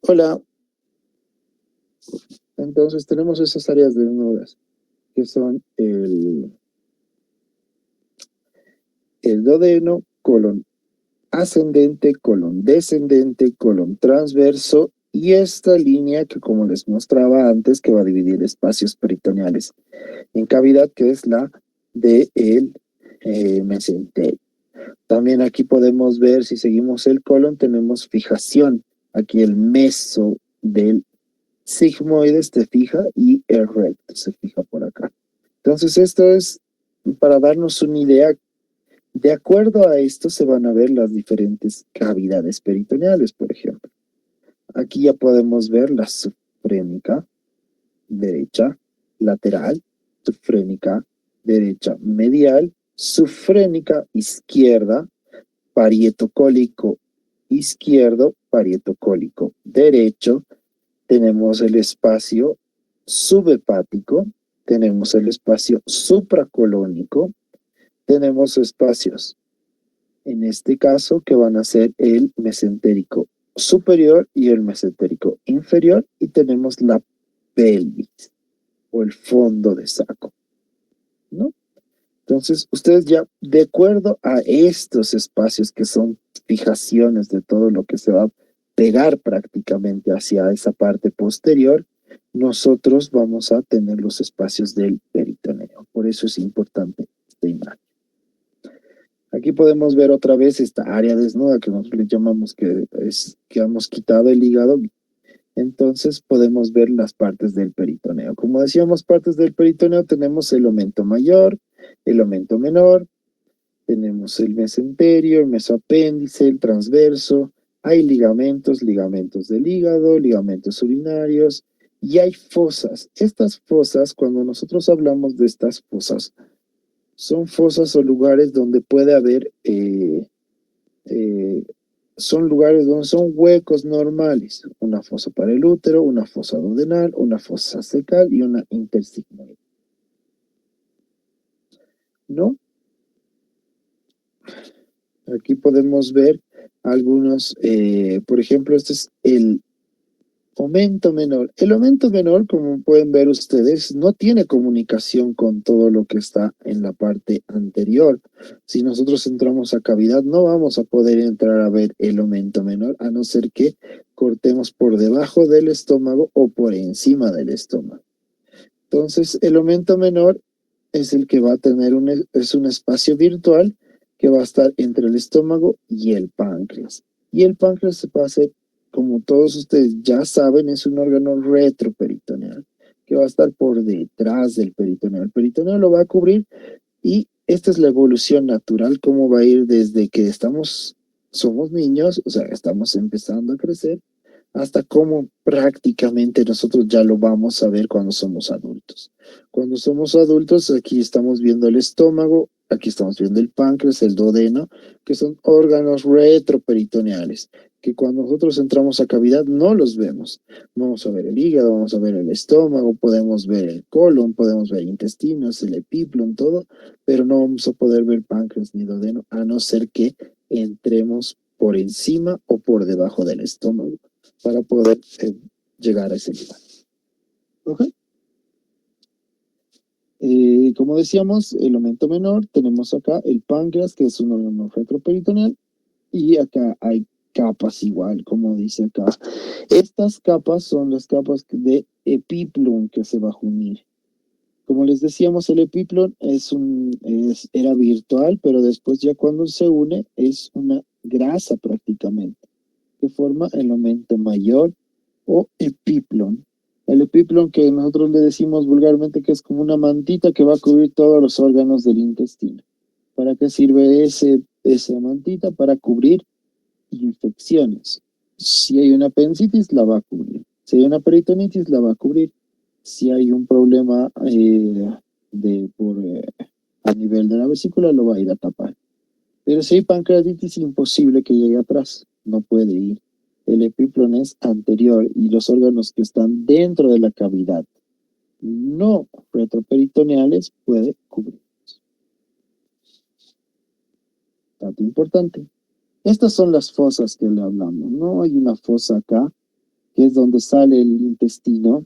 Hola, entonces tenemos esas áreas desnudas, que son el duodeno, colon ascendente, colon descendente, colon transverso y esta línea que, como les mostraba antes, que va a dividir espacios peritoneales en cavidad, que es la de el mesenterio. También aquí podemos ver, si seguimos el colon, tenemos fijación. Aquí el meso del sigmoide se fija y el recto se fija por acá. Entonces esto es para darnos una idea. De acuerdo a esto se van a ver las diferentes cavidades peritoneales, por ejemplo. Aquí ya podemos ver la subfrénica derecha, lateral, subfrénica derecha, medial, subfrénica izquierda, parietocólico izquierdo, parietocólico derecho. Tenemos el espacio subhepático, tenemos el espacio supracolónico, tenemos espacios, en este caso, que van a ser el mesentérico superior y el mesentérico inferior, y tenemos la pelvis o el fondo de saco, ¿no? Entonces, ustedes ya, de acuerdo a estos espacios que son fijaciones de todo lo que se va a pegar prácticamente hacia esa parte posterior, nosotros vamos a tener los espacios del peritoneo. Por eso es importante esta imagen. Aquí podemos ver otra vez esta área desnuda que nosotros le llamamos que hemos quitado el hígado. Entonces podemos ver las partes del peritoneo. Como decíamos, partes del peritoneo tenemos el omento mayor, el omento menor, tenemos el mesenterio, el mesoapéndice, el transverso, hay ligamentos, ligamentos del hígado, ligamentos urinarios y hay fosas. Estas fosas, cuando nosotros hablamos de estas fosas, son fosas o lugares donde puede haber, son lugares donde son huecos normales. Una fosa para el útero, una fosa duodenal, una fosa cecal y una intersigmoide. ¿No? Aquí podemos ver algunos, por ejemplo, este es el aumento menor. El aumento menor, como pueden ver ustedes, no tiene comunicación con todo lo que está en la parte anterior. Si nosotros entramos a cavidad, no vamos a poder entrar a ver el aumento menor, a no ser que cortemos por debajo del estómago o por encima del estómago. Entonces, el aumento menor es el que va a tener es un espacio virtual que va a estar entre el estómago y el páncreas. Y el páncreas se va a hacer, como todos ustedes ya saben, es un órgano retroperitoneal que va a estar por detrás del peritoneo. El peritoneo lo va a cubrir y esta es la evolución natural, cómo va a ir desde que somos niños, o sea, estamos empezando a crecer, hasta cómo prácticamente nosotros ya lo vamos a ver cuando somos adultos. Cuando somos adultos, aquí estamos viendo el estómago, aquí estamos viendo el páncreas, el duodeno, que son órganos retroperitoneales, que cuando nosotros entramos a cavidad no los vemos. Vamos a ver el hígado, vamos a ver el estómago, podemos ver el colon, podemos ver intestinos, el epiplon, todo, pero no vamos a poder ver páncreas ni duodeno, a no ser que entremos por encima o por debajo del estómago para poder llegar a ese lugar. ¿Okay? Como decíamos, el aumento menor, tenemos acá el páncreas, que es un órgano retroperitoneal, y acá hay capas igual, como dice acá. Estas capas son las capas de epiplon que se va a unir. Como les decíamos, el epiplon era virtual, pero después ya cuando se une es una grasa prácticamente, que forma el aumento mayor o epiplon. El epiplon, que nosotros le decimos vulgarmente que es como una mantita que va a cubrir todos los órganos del intestino. ¿Para qué sirve esa mantita? Para cubrir infecciones. Si hay una apendicitis, la va a cubrir. Si hay una peritonitis, la va a cubrir. Si hay un problema a nivel de la vesícula, lo va a ir a tapar. Pero si hay pancreatitis, imposible que llegue atrás. No puede ir. El epiplon es anterior y los órganos que están dentro de la cavidad, no retroperitoneales, puede cubrir. Dato importante. Estas son las fosas que le hablamos. No hay una fosa acá, que es donde sale el intestino.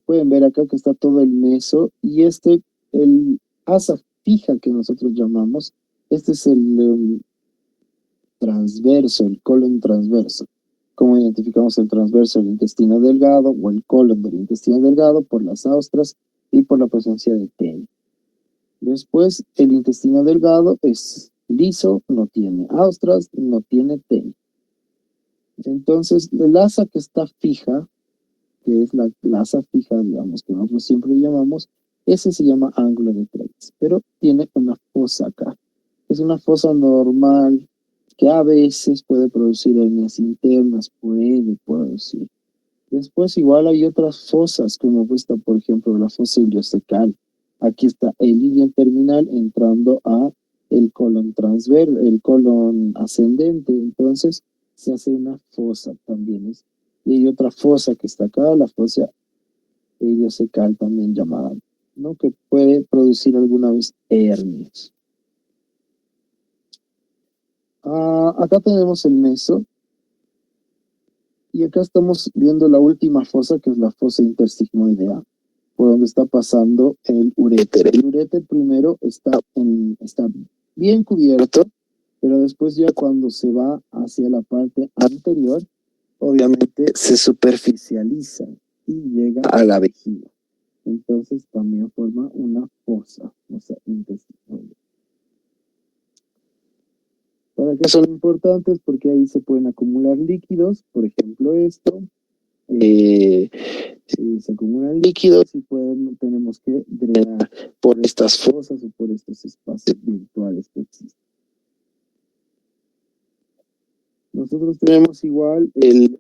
Pueden ver acá que está todo el meso y el asa fija que nosotros llamamos, este es el transverso, el colon transverso. ¿Cómo identificamos el transverso? El intestino delgado o el colon del intestino delgado por las austras y por la presencia de TEN. Después, el intestino delgado es liso, no tiene austras, no tiene TEN. Entonces, el asa que está fija, que es la asa fija, digamos, que nosotros siempre llamamos, ese se llama ángulo de Treitz, pero tiene una fosa acá. Es una fosa normal que a veces puede producir hernias internas, puede producir. Después igual hay otras fosas, como esta, por ejemplo, la fosa iliocecal. Aquí está el ilion terminal entrando a el colon el colon ascendente, entonces se hace una fosa también. Y hay otra fosa que está acá, la fosa iliocecal también llamada, ¿no? Que puede producir alguna vez hernias. Acá tenemos el meso. Y acá estamos viendo la última fosa, que es la fosa intersigmoidea, por donde está pasando el uréter. El uréter primero está bien cubierto, pero después ya cuando se va hacia la parte anterior, obviamente se superficializa y llega a la vejiga. Entonces también forma una fosa intersigmoidea. ¿Para qué son importantes? Porque ahí se pueden acumular líquidos, por ejemplo esto. Se acumulan líquidos y tenemos que drenar por estas fosas o por estos espacios virtuales que existen. Nosotros tenemos igual el...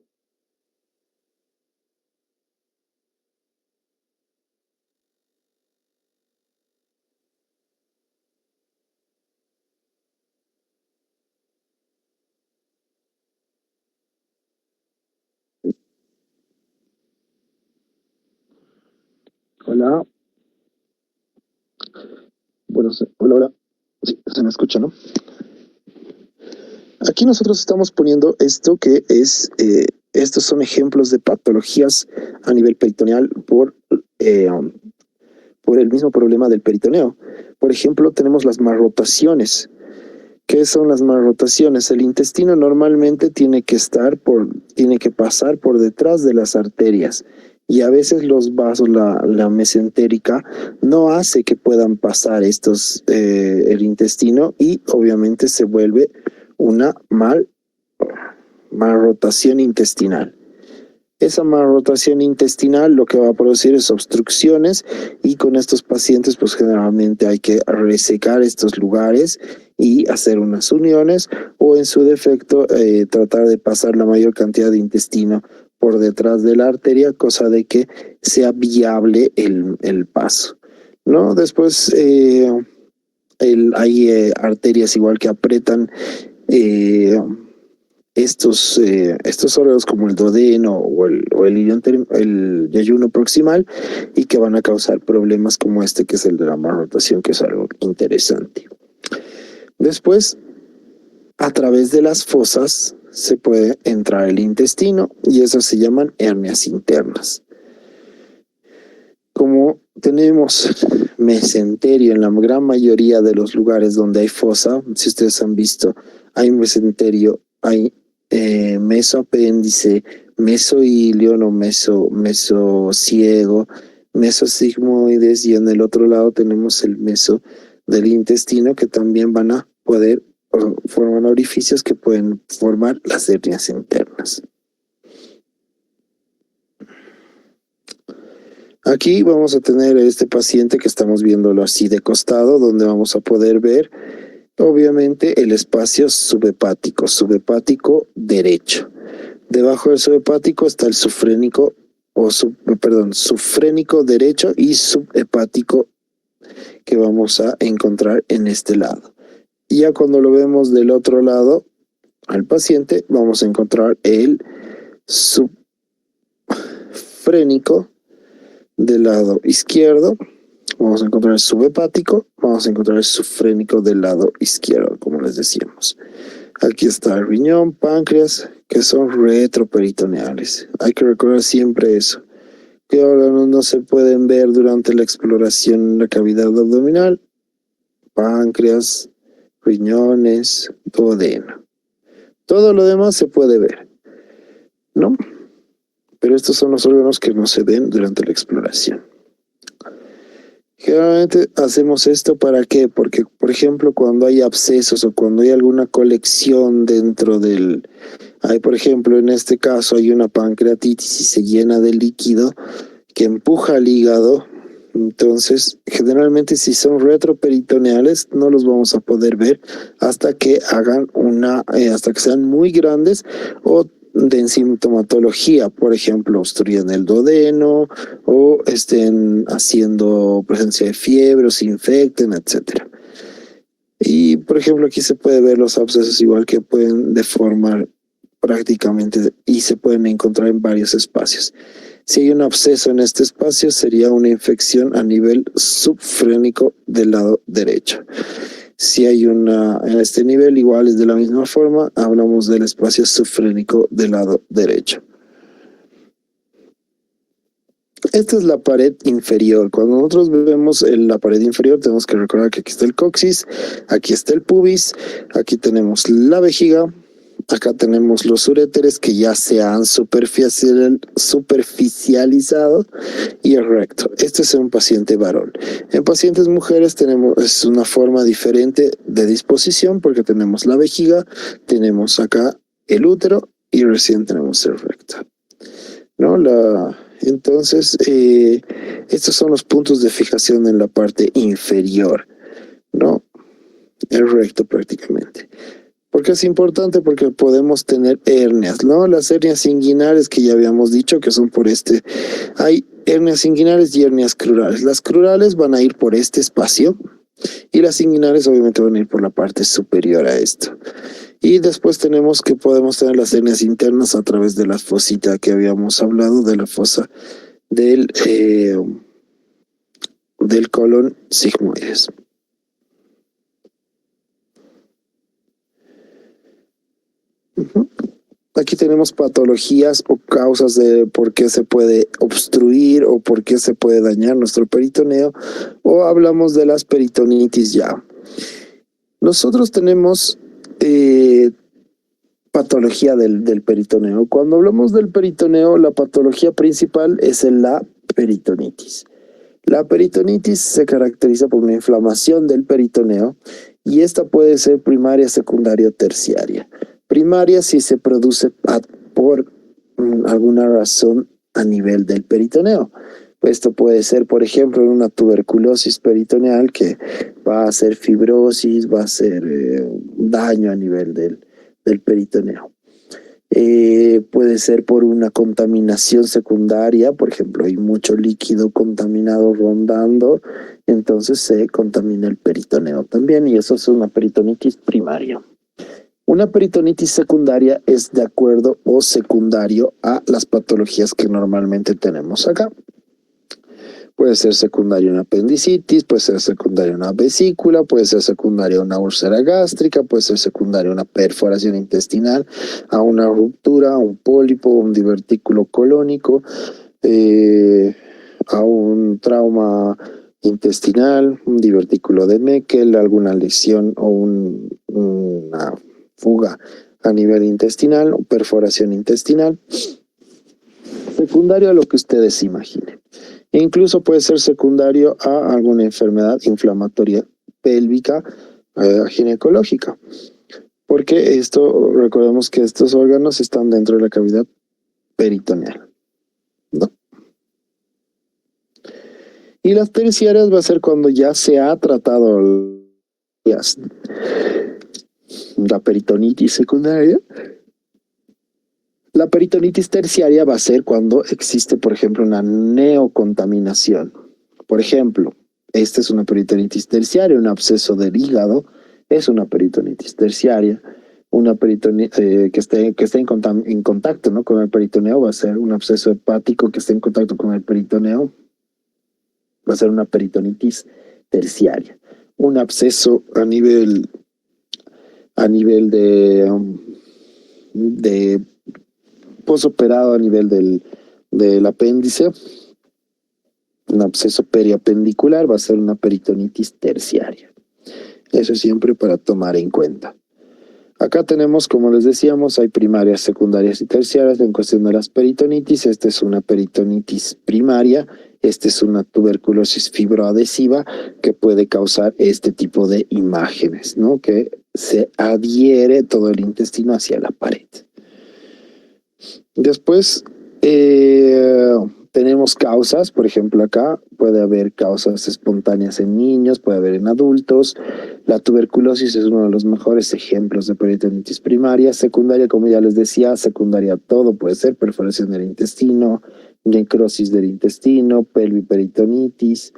Hola. Bueno, hola. Sí, se me escucha, ¿no? Aquí nosotros estamos poniendo esto que es, estos son ejemplos de patologías a nivel peritoneal por el mismo problema del peritoneo. Por ejemplo, tenemos las malrotaciones. ¿Qué son las malrotaciones? El intestino normalmente tiene que pasar por detrás de las arterias y a veces los vasos, la mesentérica, no hace que puedan pasar el intestino y obviamente se vuelve una malrotación intestinal. Esa malrotación intestinal lo que va a producir es obstrucciones y con estos pacientes pues generalmente hay que resecar estos lugares y hacer unas uniones o en su defecto tratar de pasar la mayor cantidad de intestino por detrás de la arteria, cosa de que sea viable el paso, ¿no? Después hay arterias igual que apretan estos órganos como el duodeno o el yeyuno proximal y que van a causar problemas como este que es el de la malrotación, que es algo interesante. Después, a través de las fosas se puede entrar el intestino y eso se llaman hernias internas. Como tenemos mesenterio en la gran mayoría de los lugares donde hay fosa, si ustedes han visto, hay mesenterio, hay mesoapéndice, mesoilion o mesociego, mesosigmoides y en el otro lado tenemos el meso del intestino que también van a poder formar orificios que pueden formar las hernias internas. Aquí vamos a tener este paciente que estamos viéndolo así de costado, donde vamos a poder ver obviamente el espacio subhepático derecho. Debajo del subhepático está el sufrénico, sufrénico derecho y subhepático que vamos a encontrar en este lado. Y ya cuando lo vemos del otro lado al paciente, vamos a encontrar el subfrénico del lado izquierdo, vamos a encontrar el subhepático, vamos a encontrar el sufrénico del lado izquierdo, como les decíamos. Aquí está el riñón, páncreas, que son retroperitoneales. Hay que recordar siempre eso. ¿Qué órganos no se pueden ver durante la exploración en la cavidad abdominal? Páncreas, riñones, duodeno. Todo lo demás se puede ver, ¿no? Pero estos son los órganos que no se ven durante la exploración. Generalmente hacemos esto ¿para qué? Porque, por ejemplo, cuando hay abscesos o cuando hay alguna colección dentro del... por ejemplo, en este caso hay una pancreatitis y se llena de líquido que empuja al hígado. Entonces, generalmente si son retroperitoneales no los vamos a poder ver hasta que hagan hasta que sean muy grandes o de sintomatología, por ejemplo, obstruyen el duodeno o estén haciendo presencia de fiebre o se infecten, etcétera. Y, por ejemplo, aquí se puede ver los abscesos igual que pueden deformar prácticamente y se pueden encontrar en varios espacios. Si hay un absceso en este espacio, sería una infección a nivel subfrénico del lado derecho. Si hay una en este nivel, igual es de la misma forma, hablamos del espacio subfrénico del lado derecho. Esta es la pared inferior. Cuando nosotros vemos la pared inferior, tenemos que recordar que aquí está el coxis, aquí está el pubis, aquí tenemos la vejiga, acá tenemos los uréteres que ya se han superficializado y el recto. Este es un paciente varón. En pacientes mujeres es una forma diferente de disposición porque tenemos la vejiga, tenemos acá el útero y recién tenemos el recto, ¿no? Entonces, estos son los puntos de fijación en la parte inferior, ¿no? El recto prácticamente. ¿Por qué es importante? Porque podemos tener hernias, ¿no? Las hernias inguinales que ya habíamos dicho que son por hay hernias inguinales y hernias crurales. Las crurales van a ir por este espacio y las inguinales obviamente van a ir por la parte superior a esto. Y después podemos tener las hernias internas a través de la fosita que habíamos hablado, de la fosa del colon sigmoides. Aquí tenemos patologías o causas de por qué se puede obstruir o por qué se puede dañar nuestro peritoneo, o hablamos de las peritonitis ya. Nosotros tenemos patología del peritoneo. Cuando hablamos del peritoneo, la patología principal es la peritonitis. La peritonitis se caracteriza por una inflamación del peritoneo y esta puede ser primaria, secundaria o terciaria. Primaria si se produce por alguna razón a nivel del peritoneo. Esto puede ser, por ejemplo, una tuberculosis peritoneal que va a hacer fibrosis, va a hacer daño a nivel del peritoneo. Puede ser por una contaminación secundaria, por ejemplo, hay mucho líquido contaminado rondando, entonces se contamina el peritoneo también y eso es una peritonitis primaria. Una peritonitis secundaria es de acuerdo o secundario a las patologías que normalmente tenemos acá. Puede ser secundaria una apendicitis, puede ser secundaria una vesícula, puede ser secundaria una úlcera gástrica, puede ser secundaria una perforación intestinal, a una ruptura, a un pólipo, un divertículo colónico, a un trauma intestinal, un divertículo de Meckel, alguna lesión o una fuga a nivel intestinal o perforación intestinal. Secundario a lo que ustedes imaginen. E incluso puede ser secundario a alguna enfermedad inflamatoria pélvica ginecológica. Porque recordemos que estos órganos están dentro de la cavidad peritoneal, ¿no? Y las terciarias va a ser cuando ya se ha tratado la peritonitis secundaria. La peritonitis terciaria va a ser cuando existe, por ejemplo, una neocontaminación. Por ejemplo, esta es una peritonitis terciaria, un absceso del hígado es una peritonitis terciaria. Una peritonitis que esté en contacto, ¿no?, con el peritoneo va a ser un absceso hepático que esté en contacto con el peritoneo, va a ser una peritonitis terciaria. Un absceso a nivel de posoperado a nivel del apéndice, un absceso periapendicular va a ser una peritonitis terciaria. Eso siempre para tomar en cuenta. Acá tenemos, como les decíamos, hay primarias, secundarias y terciarias. En cuestión de las peritonitis, esta es una peritonitis primaria, esta es una tuberculosis fibroadhesiva que puede causar este tipo de imágenes, ¿no?, que se adhiere todo el intestino hacia la pared. Después tenemos causas, por ejemplo acá puede haber causas espontáneas en niños, puede haber en adultos. La tuberculosis es uno de los mejores ejemplos de peritonitis primaria. Secundaria, como ya les decía, secundaria todo puede ser: perforación del intestino, necrosis del intestino, pelviperitonitis,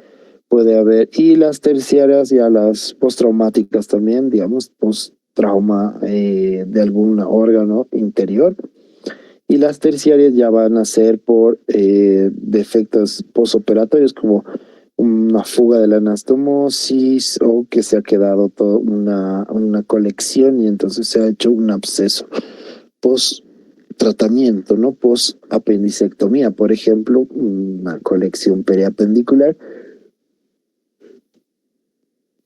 puede haber. Y las terciarias, ya las postraumáticas también, digamos, post-trauma de algún órgano interior. Y las terciarias ya van a ser por defectos posoperatorios, como una fuga de la anastomosis o que se ha quedado toda una colección y entonces se ha hecho un absceso post tratamiento, ¿no?, post apendicectomía, por ejemplo, una colección periapendicular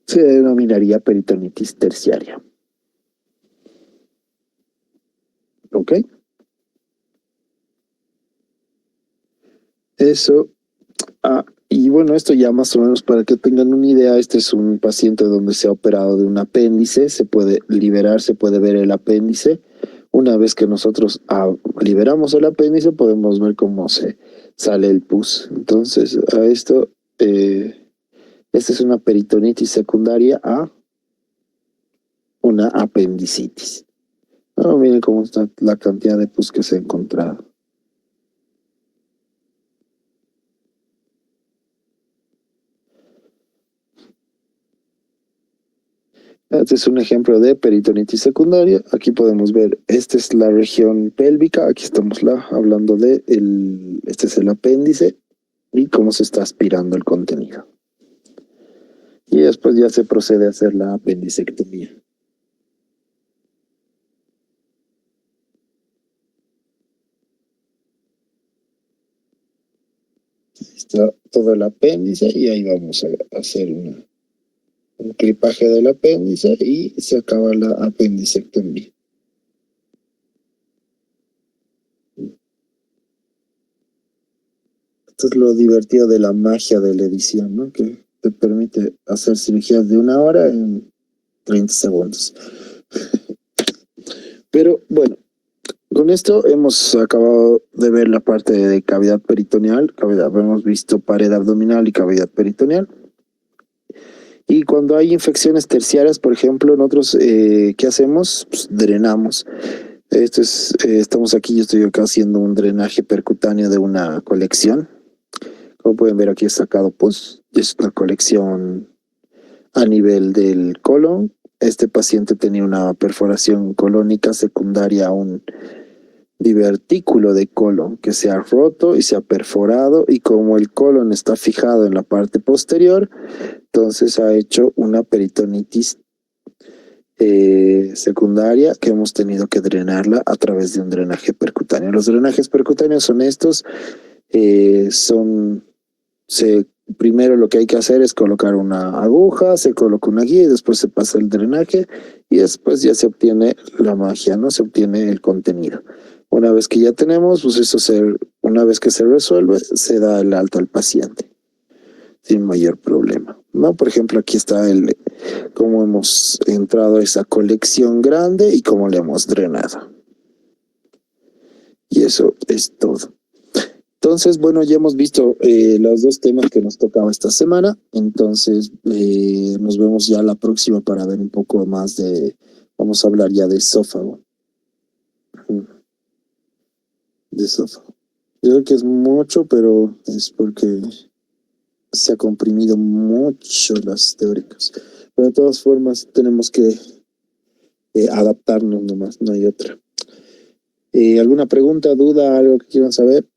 se denominaría peritonitis terciaria. ¿Ok? Eso. Y bueno, esto ya más o menos para que tengan una idea. Este es un paciente donde se ha operado de un apéndice, se puede liberar, se puede ver el apéndice. Una vez que nosotros liberamos el apéndice, podemos ver cómo se sale el pus. Entonces, a esto, esta es una peritonitis secundaria a una apendicitis. Miren cómo está la cantidad de pus que se ha encontrado. Este es un ejemplo de peritonitis secundaria. Aquí podemos ver, esta es la región pélvica, aquí estamos hablando de este es el apéndice y cómo se está aspirando el contenido. Y después ya se procede a hacer la apendicectomía. Está todo el apéndice y ahí vamos a hacer un clipaje del apéndice y se acaba la apendicectomía. Esto es lo divertido de la magia de la edición, ¿no?, que te permite hacer cirugías de 1 hora en 30 segundos. Pero bueno, con esto hemos acabado de ver la parte de cavidad peritoneal. Hemos visto pared abdominal y cavidad peritoneal. Y cuando hay infecciones terciarias, por ejemplo, nosotros, ¿qué hacemos? Pues drenamos. Estamos aquí, yo estoy acá haciendo un drenaje percutáneo de una colección. Como pueden ver, aquí he sacado, pues, es una colección a nivel del colon. Este paciente tenía una perforación colónica secundaria a un divertículo de colon que se ha roto y se ha perforado, y como el colon está fijado en la parte posterior, entonces ha hecho una peritonitis secundaria que hemos tenido que drenarla a través de un drenaje percutáneo. Los drenajes percutáneos son estos, primero lo que hay que hacer es colocar una aguja, se coloca una guía y después se pasa el drenaje y después ya se obtiene la magia, ¿no? Se obtiene el contenido. Una vez que ya tenemos, pues una vez que se resuelve, se da el alta al paciente sin mayor problema, ¿no? Por ejemplo, aquí está cómo hemos entrado a esa colección grande y cómo le hemos drenado. Y eso es todo. Entonces, bueno, ya hemos visto los dos temas que nos tocaba esta semana. Entonces, nos vemos ya la próxima para ver un poco más de, vamos a hablar ya de esófago. De esófago. Yo creo que es mucho, pero es porque se ha comprimido mucho las teóricas. Pero de todas formas, tenemos que adaptarnos nomás, no hay otra. ¿Alguna pregunta, duda, algo que quieran saber?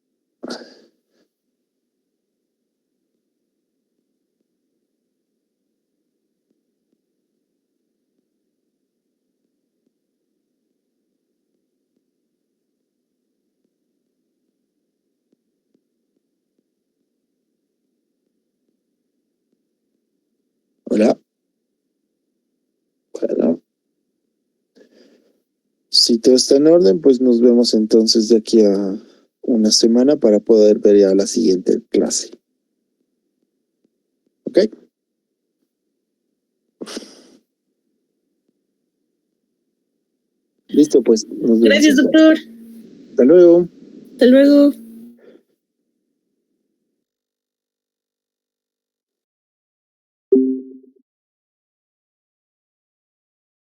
Hola. Bueno, si todo está en orden, pues nos vemos entonces de aquí a una semana para poder ver ya la siguiente clase. ¿Ok? Listo, pues nos vemos. Gracias, doctor. Hasta luego. Hasta luego.